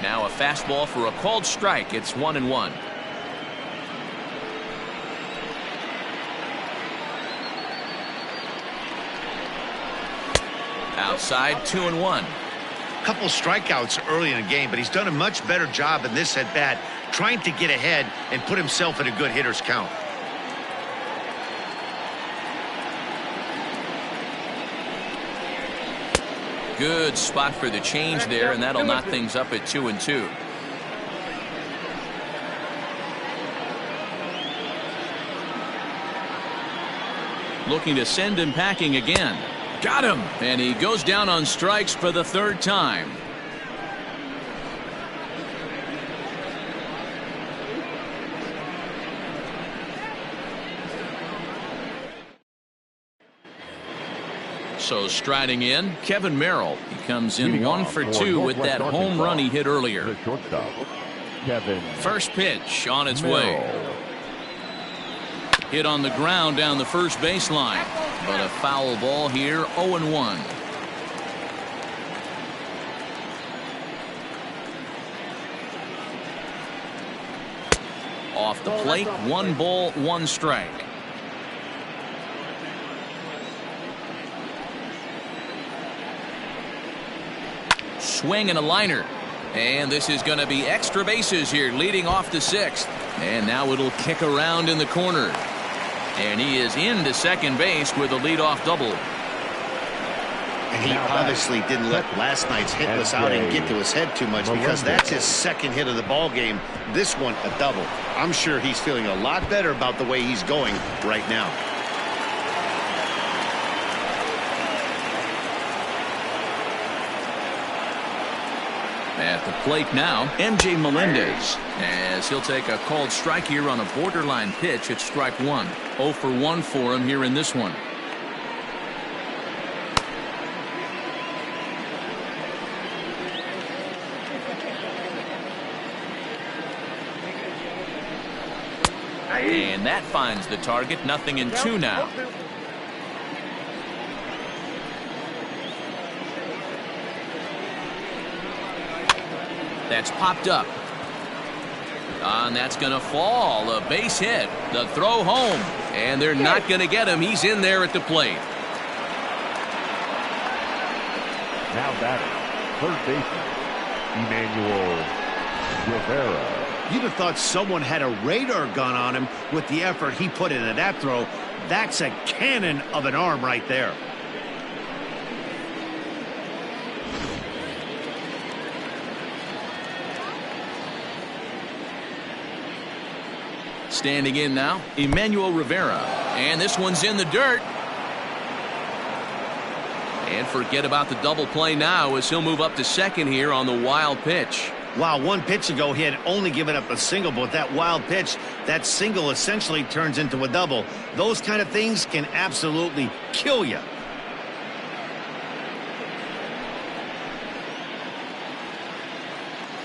Now a fastball for a called strike. It's 1-1. Outside, 2-1. Couple strikeouts early in the game, but he's done a much better job in this at bat, trying to get ahead and put himself in a good hitter's count. Good spot for the change there, and that'll knock things up at 2-2. Looking to send him packing again. Got him, and he goes down on strikes for the 3rd time. So striding in, Kevin Merrill. He comes in 1 for 2 with that home run he hit earlier. The shortstop, Kevin. First pitch on its Merrill. way. Hit on the ground down the first baseline. But a foul ball here, 0-1. Off the plate, 1 ball, 1 strike. Swing and a liner. And this is going to be extra bases here, leading off the 6th. And now it'll kick around in the corner. And he is into second base with a leadoff double. And he obviously didn't let last night's hitless outing get to his head too much, because that's his 2nd hit of the ball game. This one a double. I'm sure he's feeling a lot better about the way he's going right now. At the plate now, MJ Melendez, as he'll take a called strike here on a borderline pitch at strike 1. 0 for 1 for him here in this one. And that finds the target. 0-2 now. That's popped up. And that's going to fall. A base hit. The throw home. And they're not going to get him. He's in there at the plate. Now batting, third baseman, Emmanuel Rivera. You'd have thought someone had a radar gun on him with the effort he put into that throw. That's a cannon of an arm right there. Standing in now, Emmanuel Rivera. And this one's in the dirt. And forget about the double play now as he'll move up to second here on the wild pitch. Wow, 1 pitch ago he had only given up a single, but with that wild pitch, that single essentially turns into a double. Those kind of things can absolutely kill you.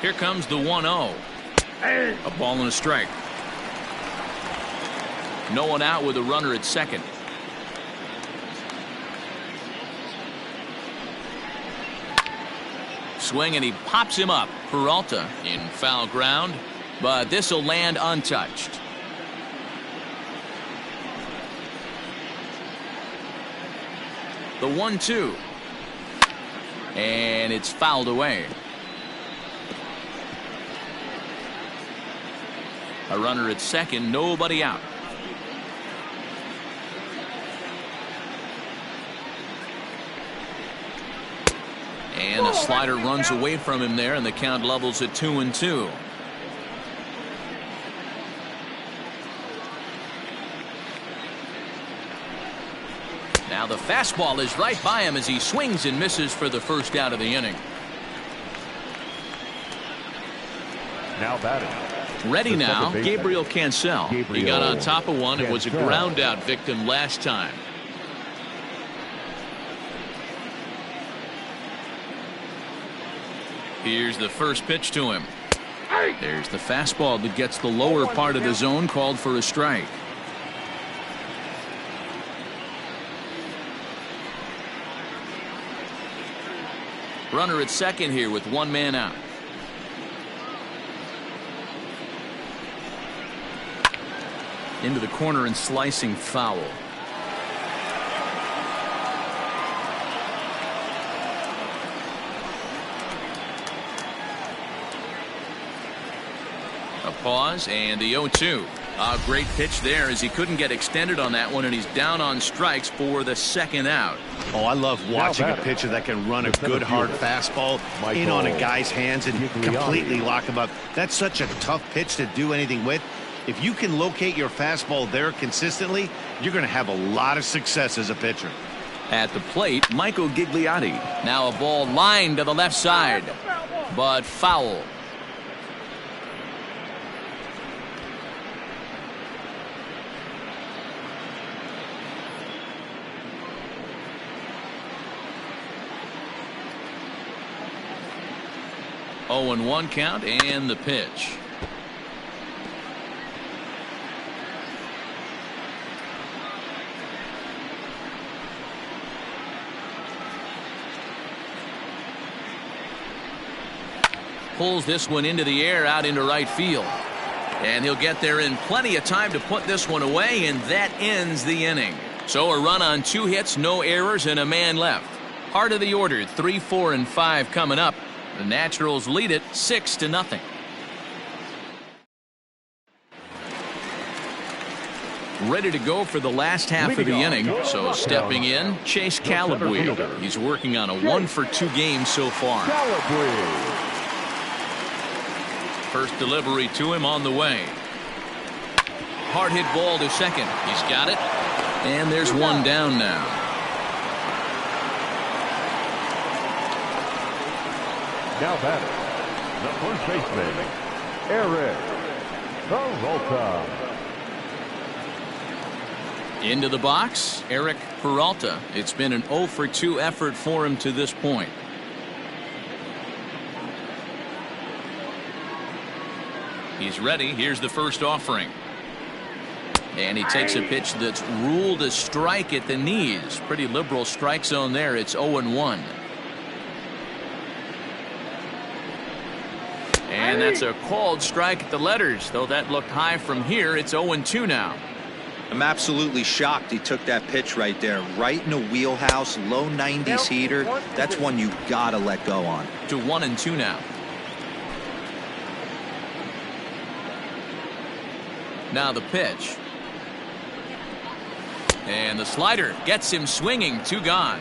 Here comes the 1-0. A ball and a strike. No one out with a runner at second. Swing and he pops him up. Peralta in foul ground, but this will land untouched. The 1-2. And it's fouled away. A runner at second, nobody out. And a slider runs away from him there, and the count levels at 2-2. Now the fastball is right by him as he swings and misses for the first out of the inning. Now batting. Ready The now, second baseman, Gabriel Cancel. He got on top of one and was a ground out victim last time. Here's the first pitch to him. There's the fastball that gets the lower part of the zone, called for a strike. Runner at second here with one man out. Into the corner and slicing foul. A pause and the 0-2. A great pitch there as he couldn't get extended on that one, and he's down on strikes for the second out. Oh, I love watching a pitcher that can run a good hard fastball in on a guy's hands and completely lock him up. That's such a tough pitch to do anything with. If you can locate your fastball there consistently, you're going to have a lot of success as a pitcher. At the plate, Michael Gigliotti. Now a ball lined to the left side, but foul. Oh, and 1 count and the pitch. Pulls this one into the air out into right field. And he'll get there in plenty of time to put this one away, and that ends the inning. So a run on 2 hits, no errors, and a man left. Heart of the order, 3, 4, and 5 coming up. The Naturals lead it 6-0. Ready to go for the last half of the inning. So stepping in, Chase Calabwe. He's working on a 1-for-2 game so far. First delivery to him on the way. Hard hit ball to second. He's got it. And there's one down now. Now batting, the first baseman, Eric Peralta. Into the box, Eric Peralta. It's been an 0-for-2 effort for him to this point. He's ready. Here's the first offering. And he takes a pitch that's ruled a strike at the knees. Pretty liberal strike zone there. It's 0-1. And that's a called strike at the letters, though that looked high from here. It's 0-2 now. I'm absolutely shocked he took that pitch right there, right in a wheelhouse, low 90s heater. That's one you gotta let go on. To 1-2 now. Now the pitch. And the slider gets him swinging. 2 gone.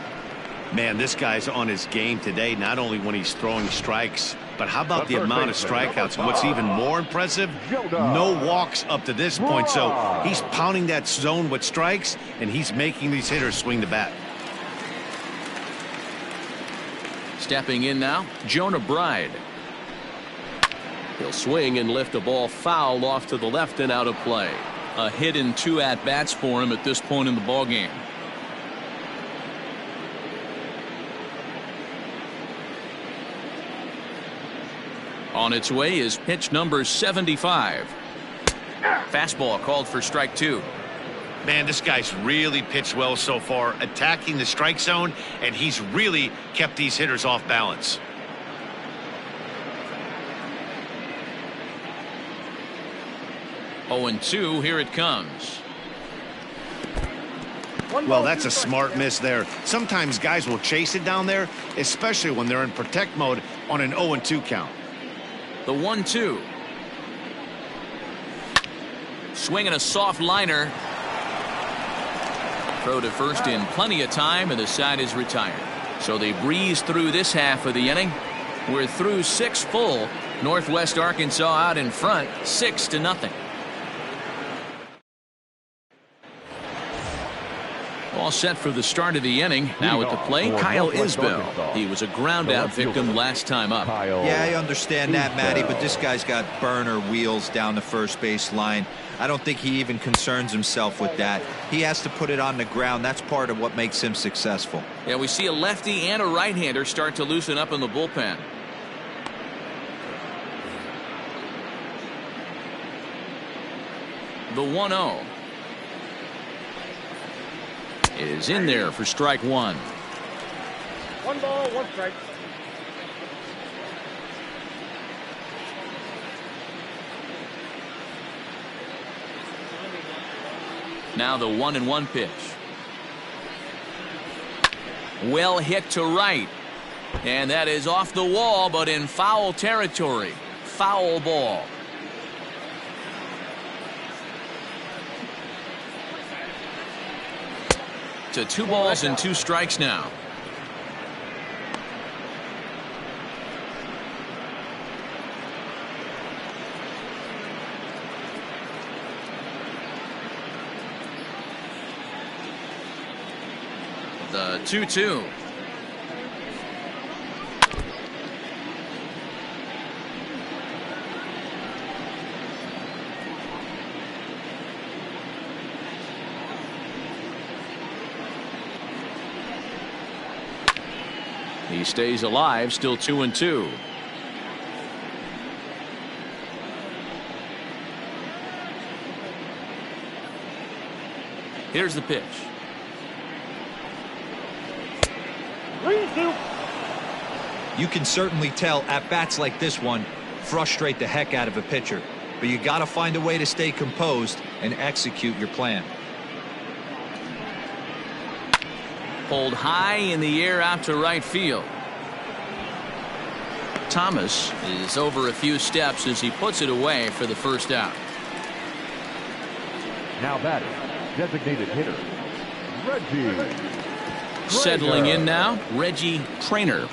Man, this guy's on his game today, not only when he's throwing strikes, but how about the amount of strikeouts? And what's even more impressive, no walks up to this point. So he's pounding that zone with strikes, and he's making these hitters swing the bat. Stepping in now, Jonah Bride. He'll swing and lift a ball foul off to the left and out of play. A hit in 2 at-bats for him at this point in the ballgame. On its way is pitch number 75. Fastball called for strike 2. Man, this guy's really pitched well so far, attacking the strike zone, and he's really kept these hitters off balance. Oh, and 2, here it comes. Well, that's a smart miss there. Sometimes guys will chase it down there, especially when they're in protect mode on an 0-2 count. The 1-2. Swinging a soft liner. Throw to first in plenty of time, and the side is retired. So they breeze through this half of the inning. We're through 6 full. Northwest Arkansas out in front, 6-0. All set for the start of the inning. Now at the plate, Kyle Isbell. He was a ground out victim last time up. Yeah, I understand that, Matty, but this guy's got burner wheels down the first base line. I don't think he even concerns himself with that. He has to put it on the ground. That's part of what makes him successful. Yeah, we see a lefty and a right-hander start to loosen up in the bullpen. The 1-0 is in there for strike 1. 1 ball, 1 strike. Now the 1-1 pitch. Well hit to right. And that is off the wall, but in foul territory. Foul ball. To 2 balls and 2 strikes now. The 2-2. He stays alive, still 2-2. Here's the pitch. 3-2. You can certainly tell at bats like this one frustrate the heck out of a pitcher, but you got to find a way to stay composed and execute your plan. Pulled high in the air out to right field. Thomas is over a few steps as he puts it away for the first out. Now batting, designated hitter, Reggie. Settling in now, Reggie Trainer.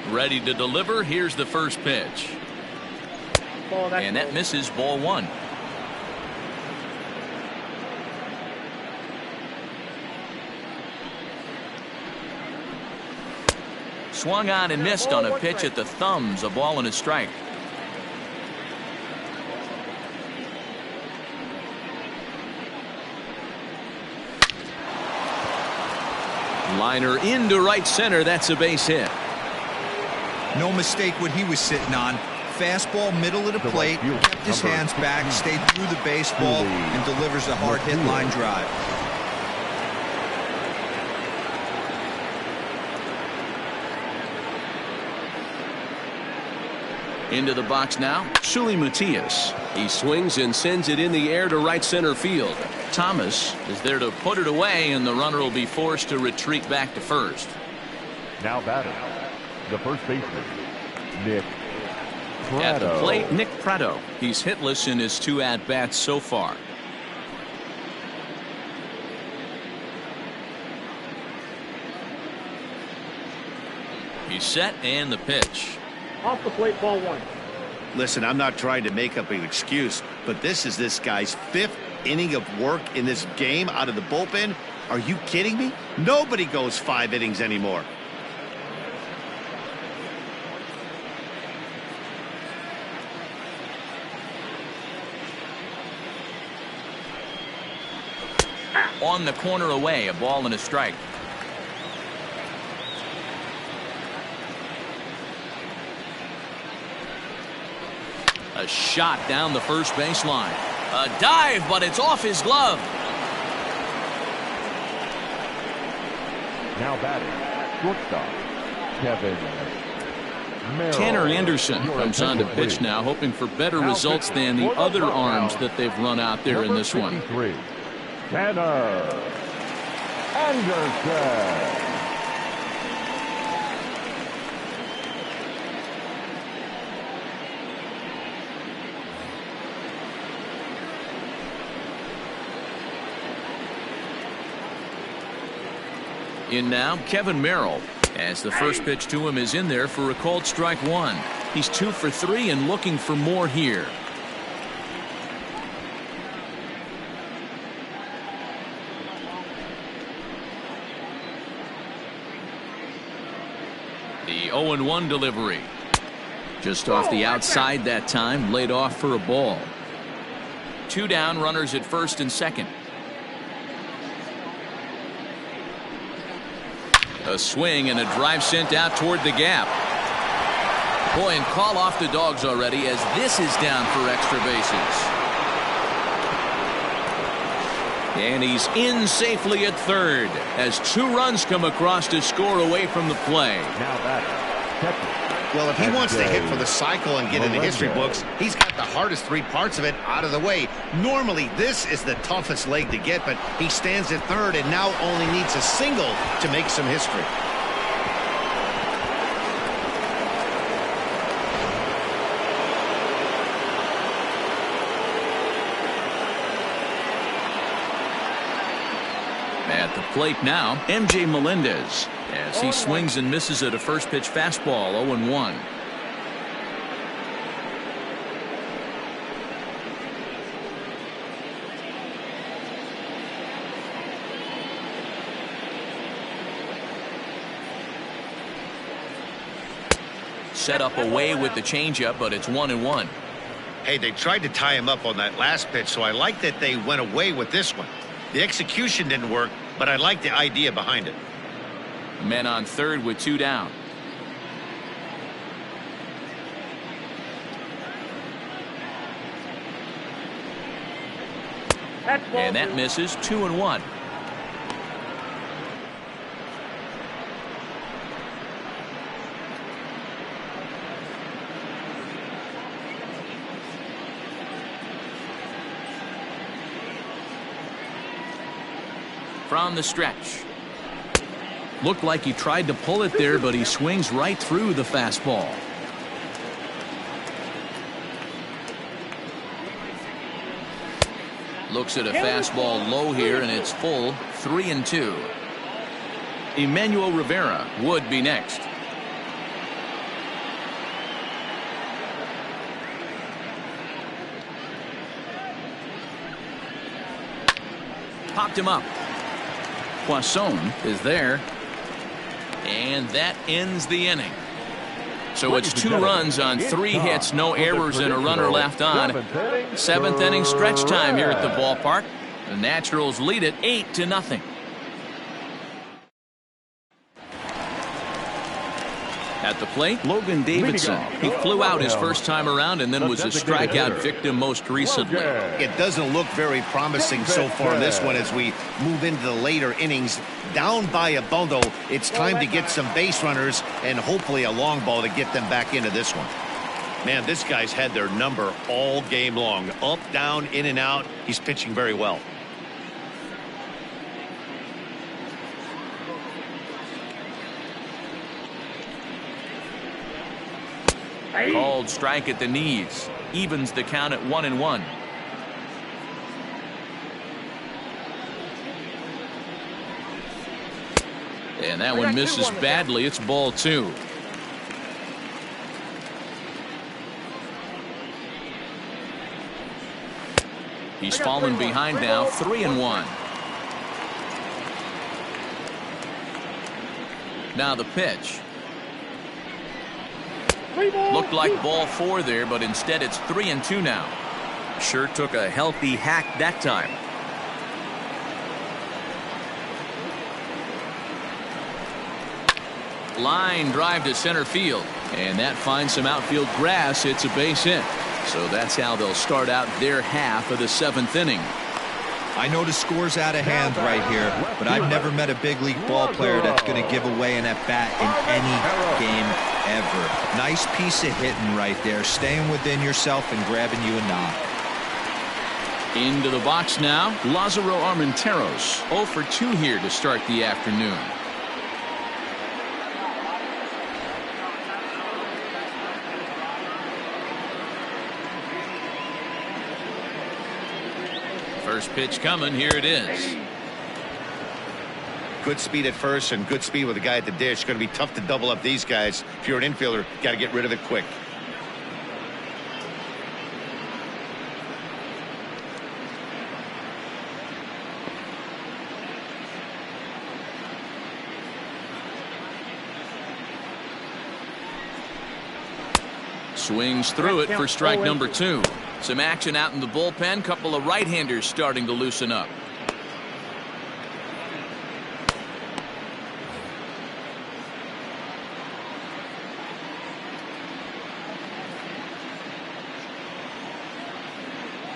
Ready to deliver. Here's the first pitch. And that misses, ball 1. Swung on and missed on a pitch at the thumbs. A ball and a strike. Liner into right center. That's a base hit. No mistake what he was sitting on. Fastball, middle of the plate, kept his hands back, stayed through the baseball, and delivers a hard hit line drive. Into the box now, Sully Matias. He swings and sends it in the air to right center field. Thomas is there to put it away, and the runner will be forced to retreat back to first. Now batting, the first baseman, Nick At the Prado. plate, Nick Prado. He's hitless in his 2 at-bats so far. He's set, and the pitch. Off the plate, ball 1. Listen, I'm not trying to make up an excuse, but this is this guy's 5th inning of work in this game out of the bullpen. Are you kidding me? Nobody goes 5 innings anymore. On the corner away, a ball and a strike. A shot down the first baseline. A dive, but it's off his glove. Now batting, shortstop, Kevin Merrill. Tanner Anderson comes on to pitch now, hoping for better results than the other arms that they've run out there in this one. Tanner Anderson. In now, Kevin Merrill, as the first pitch to him is in there for a called strike 1. He's 2 for 3 and looking for more here. The 0-1 delivery. Just off the outside that time, laid off for a ball. 2 down, runners at first and second. A swing and a drive sent out toward the gap. Boy, and call off the Dogs already as this is down for extra bases. And he's in safely at third as 2 runs come across to score away from the play. Now batting, Well, if he wants to hit for the cycle and get in the history books, he's got the hardest 3 parts of it out of the way. Normally, this is the toughest leg to get, but he stands at third and now only needs a single to make some history. At the plate now, MJ Melendez, as he swings and misses at a first pitch fastball. 0-1. Set up away with the changeup, but it's 1-1. Hey, they tried to tie him up on that last pitch, so I like that they went away with this one. The execution didn't work, but I like the idea behind it. Men on third with 2 down. And that misses. 2-1. From the stretch. Looked like he tried to pull it there, but he swings right through the fastball. Looks at a fastball low here, and it's full. 3-2. Emmanuel Rivera would be next. Popped him up. Poisson is there. And that ends the inning. So it's 2 runs on 3 hits, no errors, and a runner left on. 7th inning stretch time here at the ballpark. The Naturals lead it 8-0. At the plate, Logan Davidson. He flew out his first time around and then was a strikeout victim most recently. It doesn't look very promising so far in this one as we move into the later innings. Down by a bundle, it's time to get some base runners and hopefully a long ball to get them back into this one. Man, this guy's had their number all game long. Up, down, in and out. He's pitching very well. Called strike at the knees. Evens the count at 1-1. And that one misses badly. It's ball 2. He's fallen behind now, 3-1. Now the pitch. Looked like ball 4 there, but instead it's 3-2 now. Sure took a healthy hack that time. Line drive to center field, and that finds some outfield grass. It's a base hit. So that's how they'll start out their half of the 7th inning. I know the score's out of hand right here, but I've never met a big league ball player that's going to give away an at-bat in any game ever. Nice piece of hitting right there, staying within yourself and grabbing you a knock. Into the box now, Lázaro Armenteros, 0 for 2 here to start the afternoon. First pitch coming. Here it is. Good speed at first and good speed with the guy at the dish. Going to be tough to double up these guys. If you're an infielder, got to get rid of it quick. Swings through it for strike number 2. Some action out in the bullpen. Couple of right-handers starting to loosen up.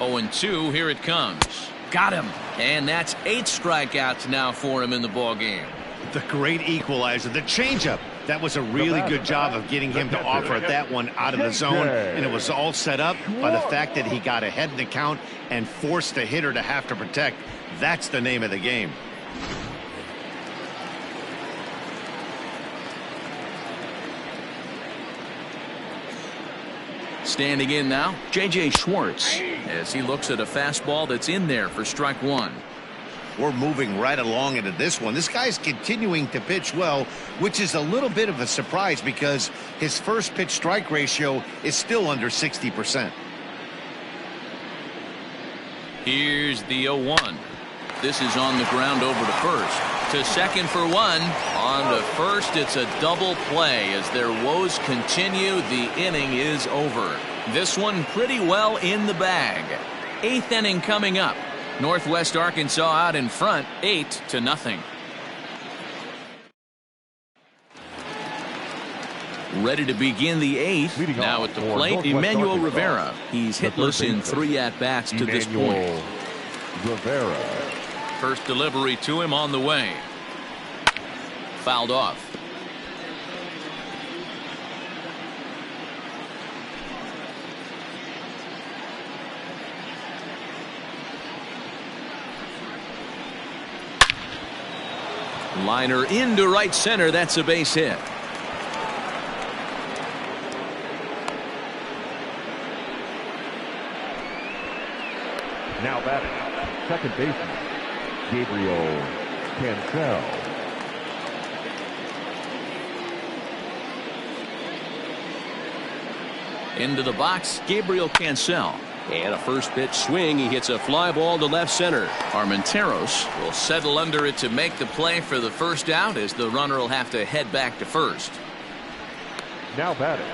Oh, and 2. Here it comes. Got him. And that's 8 strikeouts now for him in the ball game. The great equalizer, the changeup. That was a really good job of getting him to offer that one out of the zone, and it was all set up by the fact that he got ahead in the count and forced the hitter to have to protect. That's the name of the game. Standing in now, J.J. Schwartz, as he looks at a fastball that's in there for strike 1. We're moving right along into this one. This guy's continuing to pitch well, which is a little bit of a surprise because his first pitch strike ratio is still under 60%. Here's the 0-1. This is on the ground over to first. To second for 1. On to first, it's a double play. As their woes continue, the inning is over. This one pretty well in the bag. 8th inning coming up. Northwest Arkansas out in front, 8-0. Ready to begin the 8th. Now at the plate, Emmanuel Rivera. He's hitless in 3 at-bats to this point. Rivera. First delivery to him on the way. Fouled off. Liner into right center. That's a base hit. Now batting, second baseman, Gabriel Cancel. Into the box, Gabriel Cancel. And a first pitch swing. He hits a fly ball to left center. Armenteros will settle under it to make the play for the first out, as the runner will have to head back to first. Now batting,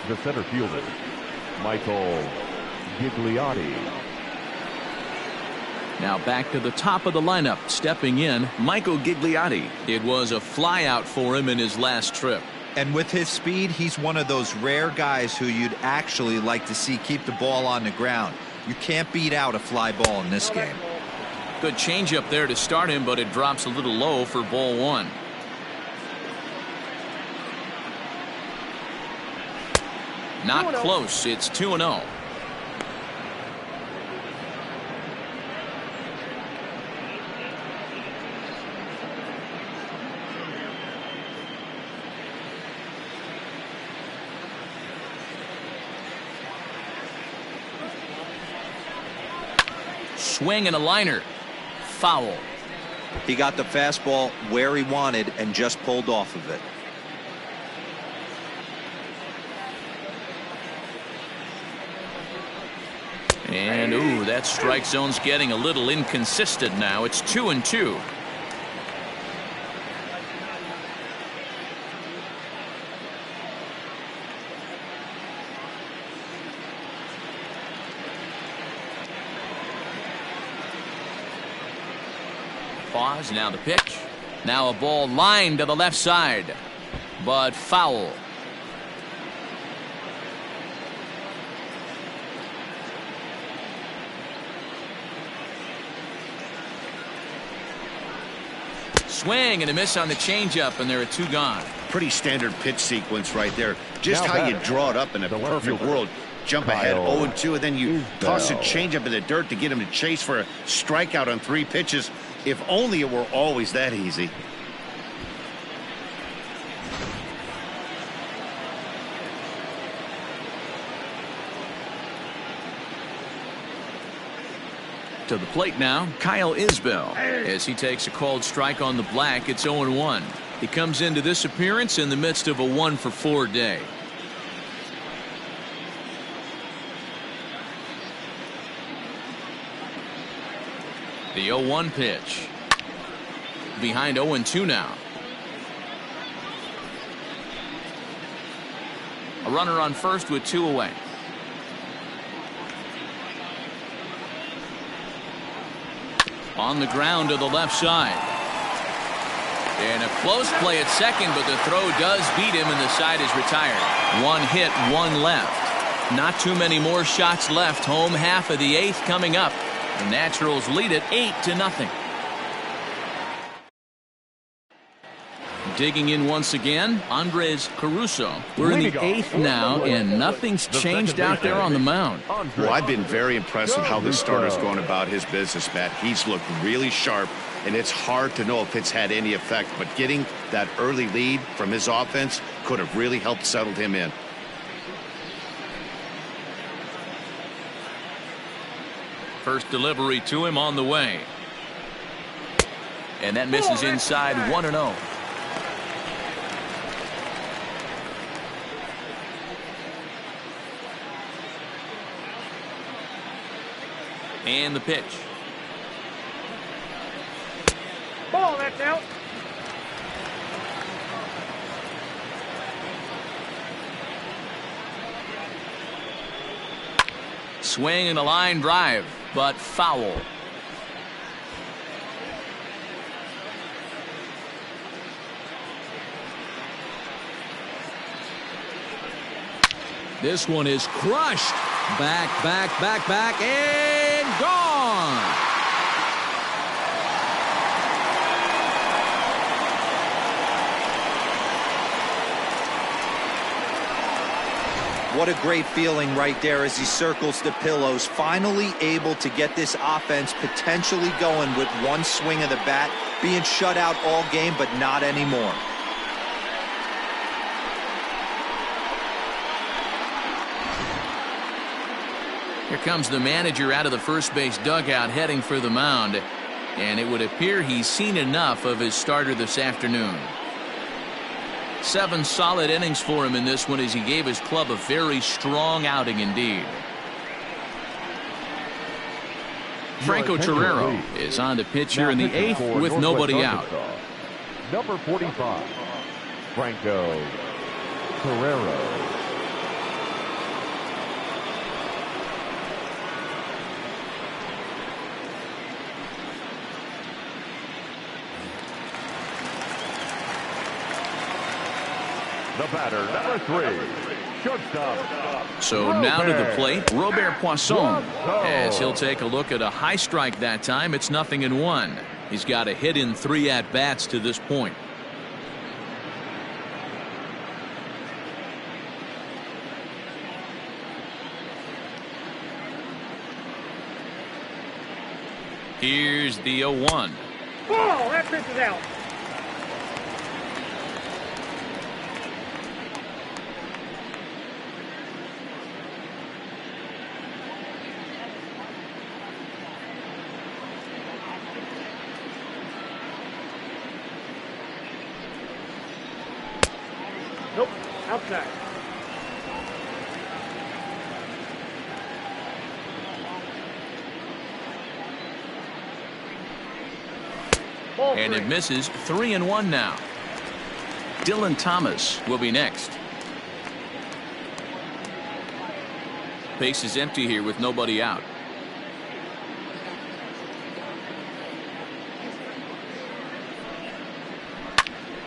the center fielder, Michael Gigliotti. Now back to the top of the lineup. Stepping in, Michael Gigliotti. It was a fly out for him in his last trip. And with his speed, he's one of those rare guys who you'd actually like to see keep the ball on the ground. You can't beat out a fly ball in this game. Good changeup there to start him, but it drops a little low for ball 1. Not close. It's 2-0. swing and a liner. Foul. He got the fastball where he wanted and just pulled off of it. And ooh, that strike zone's getting a little inconsistent now. It's 2-2. Pause, now the pitch. Now a ball lined to the left side, but foul. Swing and a miss on the changeup, and there are 2 gone. Pretty standard pitch sequence right there. Just how you draw it up in a perfect world. Jump ahead 0-2, and then you toss a changeup in the dirt to get him to chase for a strikeout on 3 pitches. If only it were always that easy. To the plate now, Kyle Isbell. As he takes a called strike on the black, it's 0-1. He comes into this appearance in the midst of a 1-for-4 day. The 0-1 pitch. Behind 0-2 now. A runner on first with 2 away. On the ground to the left side. And a close play at second, but the throw does beat him and the side is retired. 1 hit, 1 left. Not too many more shots left. Home half of the 8th coming up. The Naturals lead it 8-0. Digging in once again, Andres Caruso. We're in the 8th now, and nothing's changed out there on the mound. Well, I've been very impressed with how this starter's going about his business, Matt. He's looked really sharp, and it's hard to know if it's had any effect, but getting that early lead from his offense could have really helped settle him in. First delivery to him on the way. And that misses inside 1-0. And the pitch. Ball, that's out. Swing and a line drive, but foul. This one is crushed. Back, and gone. What a great feeling right there as he circles the pillows. Finally able to get this offense potentially going with 1 swing of the bat. Being shut out all game, but not anymore. Here comes the manager out of the first base dugout heading for the mound. And it would appear he's seen enough of his starter this afternoon. 7 solid innings for him in this one as he gave his club a very strong outing indeed. Franco Torrero is on to pitch here in the 8th with nobody out. Number 45, Franco Torrero. The batter, number 3, shortstop. So now to the plate, Robert Poisson, as he'll take a look at a high strike that time. It's 0-1. He's got a hit in 3 at-bats to this point. Here's the 0-1. Ball, that pitch is out. Outside. And it misses. 3-1 now. Dylan Thomas will be next. Base is empty here with nobody out.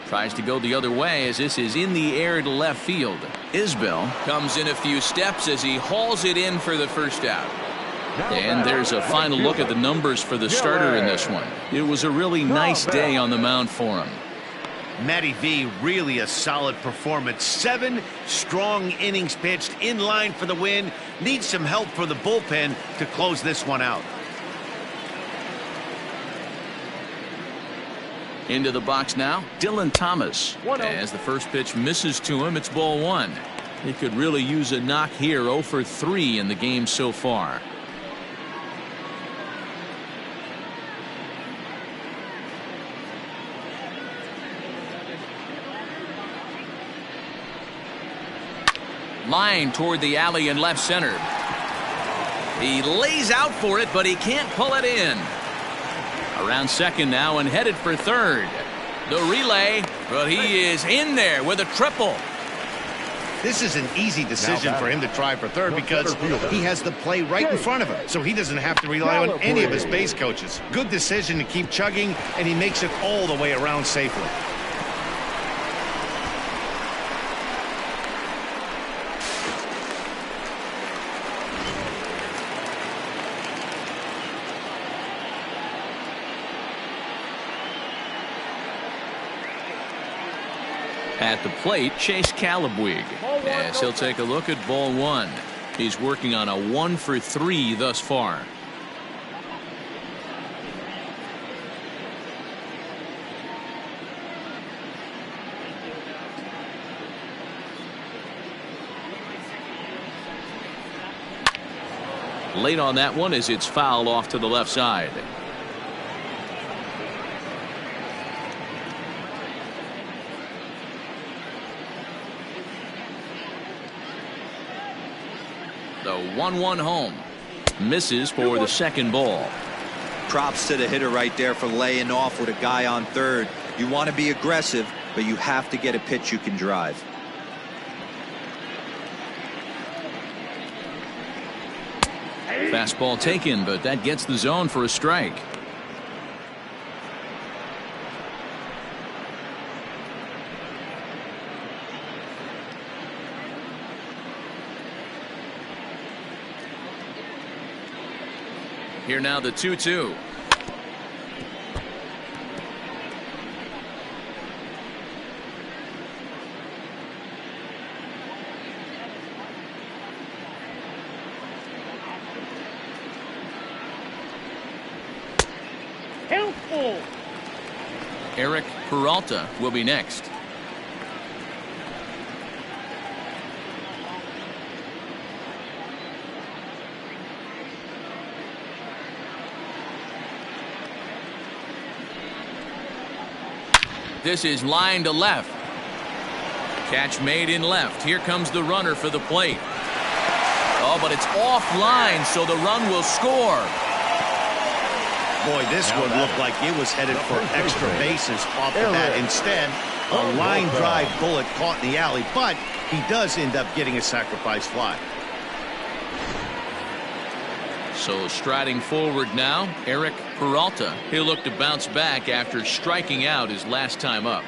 Tries to go the other way as this is in the air to left field. Isbell comes in a few steps as he hauls it in for the first out. And there's a final look at the numbers for the starter in this one. It was a really nice day on the mound for him. Matty V, really a solid performance. 7 strong innings pitched, in line for the win. Needs some help from the bullpen to close this one out. Into the box now, Dylan Thomas. As the first pitch misses to him, it's ball 1. He could really use a knock here. 0 for 3 in the game so far. Line toward the alley in left center. He lays out for it, but he can't pull it in. Around second now and headed for third. The relay, but he is in there with a triple. This is an easy decision for him to try for third because he has the play right in front of him, so he doesn't have to rely on any of his base coaches. Good decision to keep chugging, and he makes it all the way around safely. At the plate, Chase Calabwig, as he'll take a look at ball 1. He's working on a 1 for 3 thus far. Late on that one as it's fouled off to the left side. The 1-1 home. Misses for the second ball. Props to the hitter right there for laying off with a guy on third. You want to be aggressive, but you have to get a pitch you can drive. Fastball taken, but that gets the zone for a strike. Here now the 2-2. Helpful. Eric Peralta will be next. This is line to left. Catch made in left. Here comes the runner for the plate. Oh, but it's offline, so the run will score. Boy, this one looked like it was headed for extra bases off the bat. Instead, a line drive bullet caught in the alley, but he does end up getting a sacrifice fly. So striding forward now, Eric Peralta. He'll look to bounce back after striking out his last time up.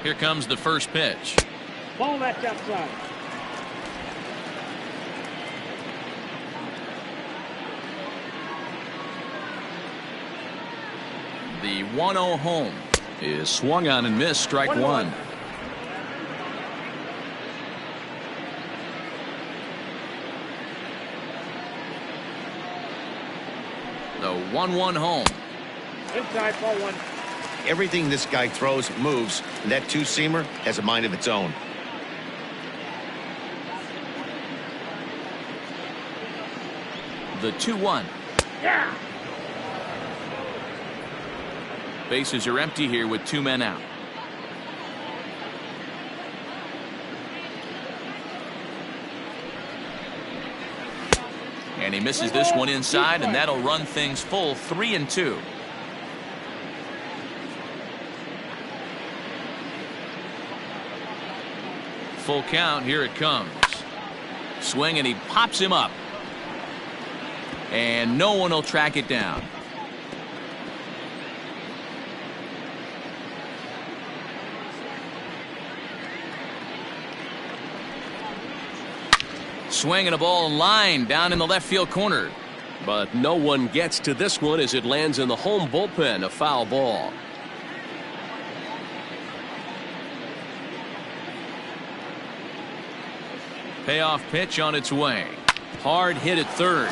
Here comes the first pitch. Ball that's outside. The 1-0 home is swung on and missed. Strike 1. The 1-1 home. Inside, ball 1. Everything this guy throws moves, and that two-seamer has a mind of its own. The 2-1. Yeah. Bases are empty here with 2 men out. And he misses this one inside, and that'll run things full 3-2. Full count. Here it comes. Swing, and he pops him up. And no one will track it down. Swinging a ball line down in the left field corner. But no one gets to this one as it lands in the home bullpen. A foul ball. Payoff pitch on its way. Hard hit at third.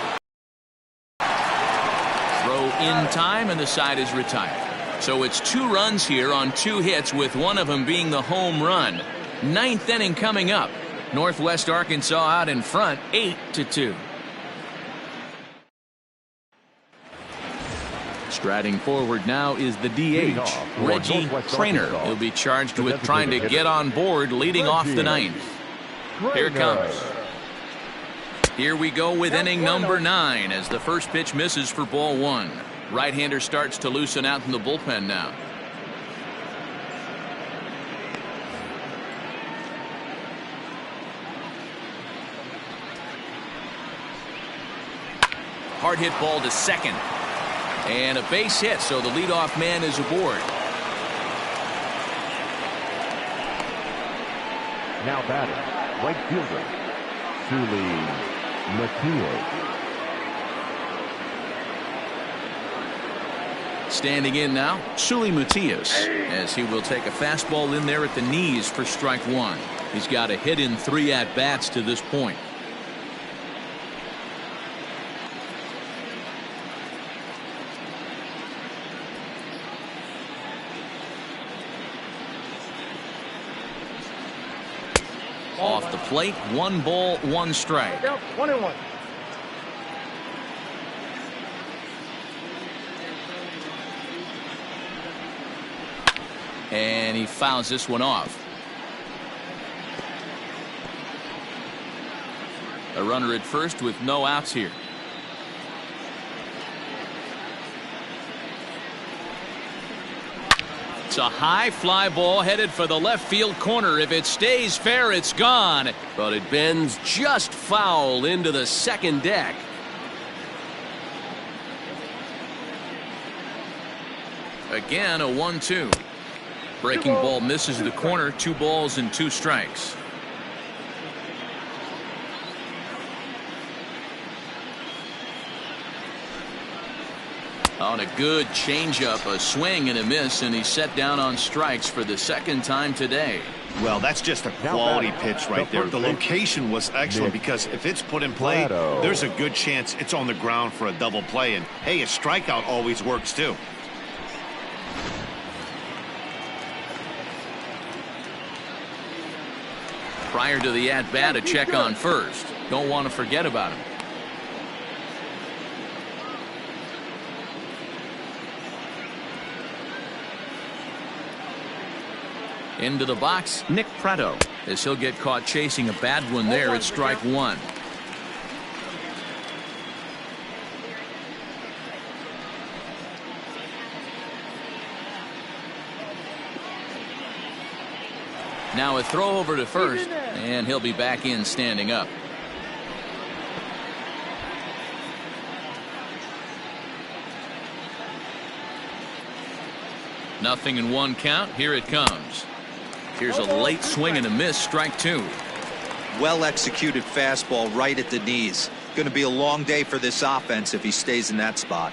Throw in time, and the side is retired. So it's 2 runs here on 2 hits, with one of them being the home run. 9th inning coming up. Northwest Arkansas out in front, 8-2. Striding forward now is the DH, Reggie Trainer. He'll be charged with trying to get on board leading off the 9th. Here it comes. Here we go with inning number 9 as the first pitch misses for ball 1. Right-hander starts to loosen out in the bullpen now. Hard hit ball to second. And a base hit, so the leadoff man is aboard. Now batting, right fielder, Sully Matias. Standing in now, Sully Matias, as he will take a fastball in there at the knees for strike 1. He's got a hit in 3 at-bats to this point. Off the plate, 1 ball, 1 strike. 1-1. And he fouls this one off. A runner at first with no outs here. It's a high fly ball headed for the left field corner. If it stays fair, it's gone. But it bends just foul into the second deck. Again, a 1-2. Breaking ball misses the corner. 2 balls and 2 strikes. On a good changeup, a swing and a miss, and he's set down on strikes for the 2nd time today. Well, that's just a quality pitch right there. The location was excellent because if it's put in play, there's a good chance it's on the ground for a double play. And hey, a strikeout always works too. Prior to the at-bat, a check on first. Don't want to forget about him. Into the box, Nick Prato, as he'll get caught chasing a bad one there at strike 1. Now a throw over to first, and he'll be back in standing up. Nothing in 1 count. Here it comes. Here's a late swing and a miss, strike 2. Well executed fastball right at the knees. Going to be a long day for this offense if he stays in that spot.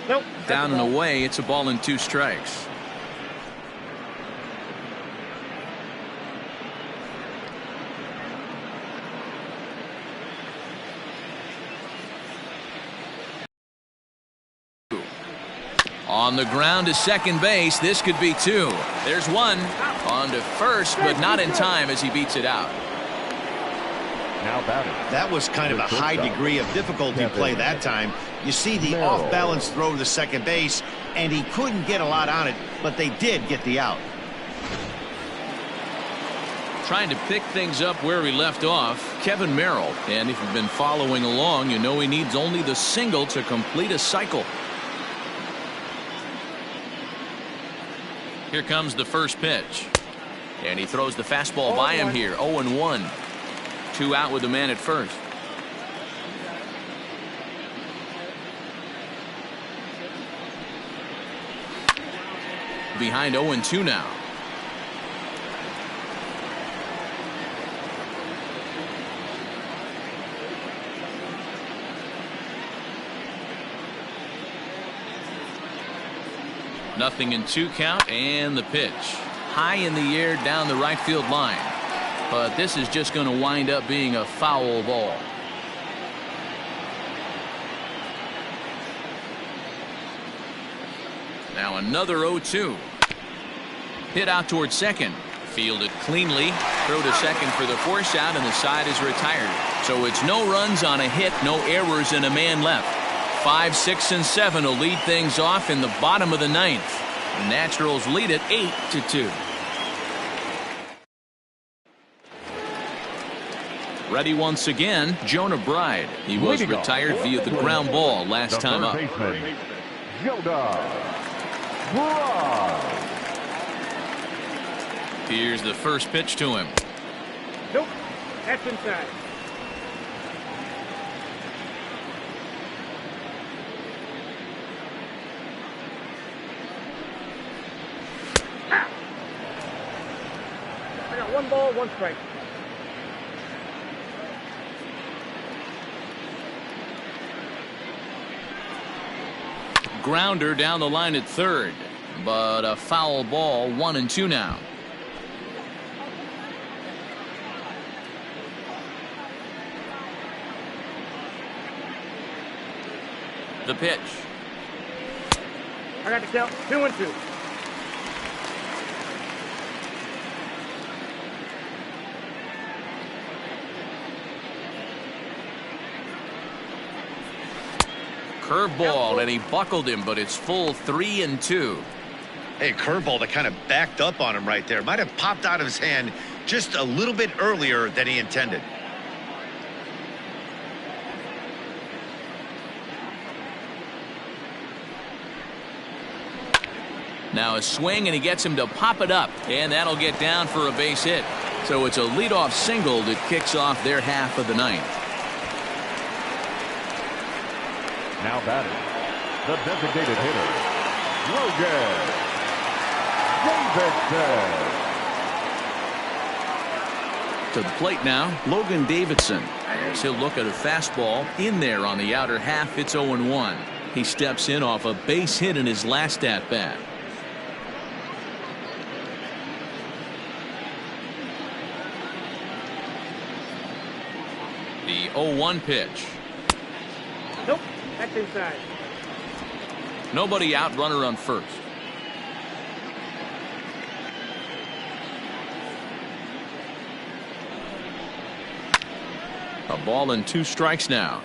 Nope. Down and away, it's a ball and 2 strikes. On the ground to second base. This could be two. There's one. On to first, but not in time as he beats it out. Now batting. That was kind of a high degree of difficulty play that time. You see the off-balance throw to the second base, and he couldn't get a lot on it, but they did get the out. Trying to pick things up where we left off, Kevin Merrill. And if you've been following along, you know he needs only the single to complete a cycle. Here comes the first pitch. And he throws the fastball by him here. 0-1. 2 out with the man at first. Behind 0-2 now. Nothing in 2 count, and the pitch. High in the air down the right field line. But this is just going to wind up being a foul ball. Now another 0-2. Hit out towards second. Fielded cleanly. Throw to second for the force out, and the side is retired. So it's no runs on a hit, no errors, and a man left. 5, 6, and 7 will lead things off in the bottom of the 9th. The Naturals lead it 8-2. Ready once again, Jonah Bride. He was retired via the ground ball last time up. Here's the first pitch to him. Nope, that's inside. I got 1 ball, 1 strike. Grounder down the line at third, but a foul ball. 1-2 now. The pitch. I got the count. 2-2. Curveball, and he buckled him, but it's full 3-2. Hey, curveball that kind of backed up on him right there. Might have popped out of his hand just a little bit earlier than he intended. Now a swing, and he gets him to pop it up, and that'll get down for a base hit. So it's a leadoff single that kicks off their half of the 9th. Now batting, the designated hitter, Logan Davidson. To the plate now, Logan Davidson. As he'll look at a fastball in there on the outer half. It's 0-1. He steps in off a base hit in his last at bat. The 0-1 pitch. Nope, that's inside. Nobody out, runner on first. A ball and 2 strikes now.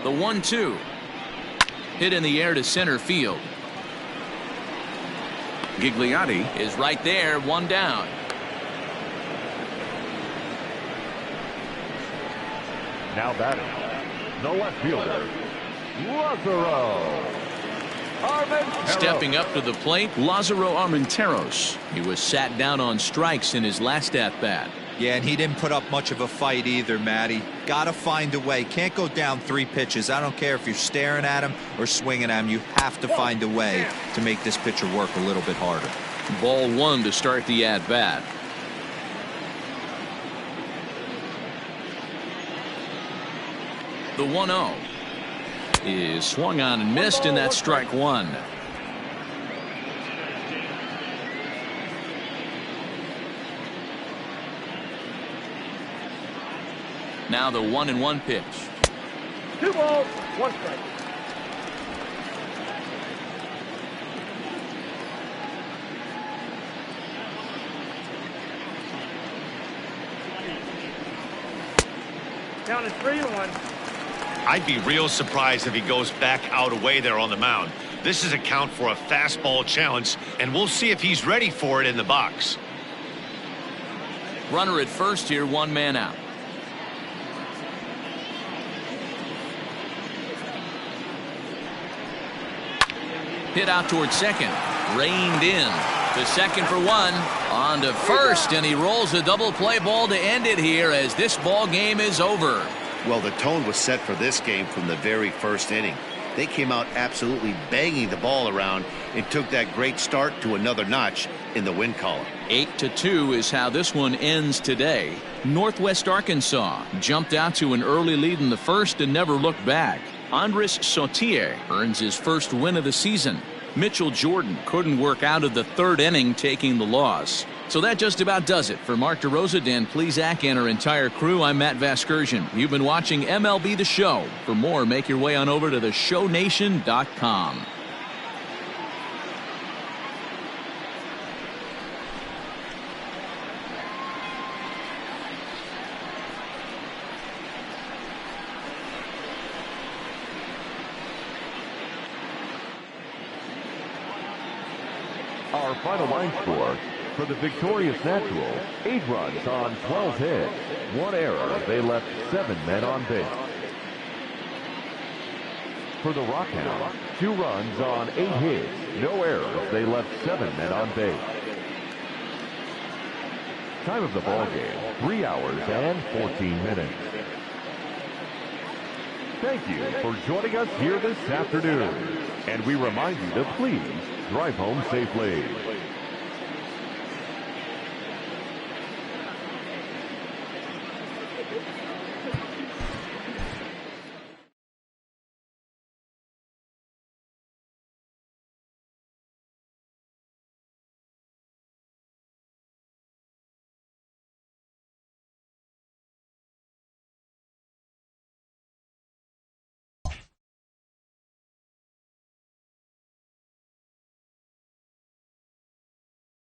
The 1-2. Hit in the air to center field. Gigliotti is right there, 1 down. Now batting, the left fielder, Lazaro Armenteros. Stepping up to the plate, Lazaro Armenteros. He was sat down on strikes in his last at bat. Yeah, and he didn't put up much of a fight either, Matty. Gotta find a way. Can't go down 3 pitches. I don't care if you're staring at him or swinging at him. You have to find a way to make this pitcher work a little bit harder. Ball 1 to start the at bat. The 1-0 is swung on and missed, and that's strike 1. Now the 1-1 pitch. 2 balls, 1 strike. Down to 3-1. I'd be real surprised if he goes back out away there on the mound. This is a count for a fastball challenge, and we'll see if he's ready for it in the box. Runner at first here, 1 man out. Hit out towards second. Reined in. To second for 1. On to first, and he rolls a double play ball to end it here as this ball game is over. Well, the tone was set for this game from the very first inning. They came out absolutely banging the ball around and took that great start to another notch in the win column. 8-2 is how this one ends today. Northwest Arkansas jumped out to an early lead in the first and never looked back. Andres Sautier earns his first win of the season. Mitchell Jordan couldn't work out of the 3rd inning, taking the loss. So that just about does it. For Mark DeRosa, Dan Plesac, and our entire crew, I'm Matt Vasgersian. You've been watching MLB The Show. For more, make your way on over to theshownation.com. Our final line score for the victorious Naturals: 8 runs on 12 hits, 1 error. They left 7 men on base. For the Rockhounds, 2 runs on 8 hits, no errors. They left 7 men on base. Time of the ball game: 3 hours and 14 minutes. Thank you for joining us here this afternoon, and we remind you to please drive home safely.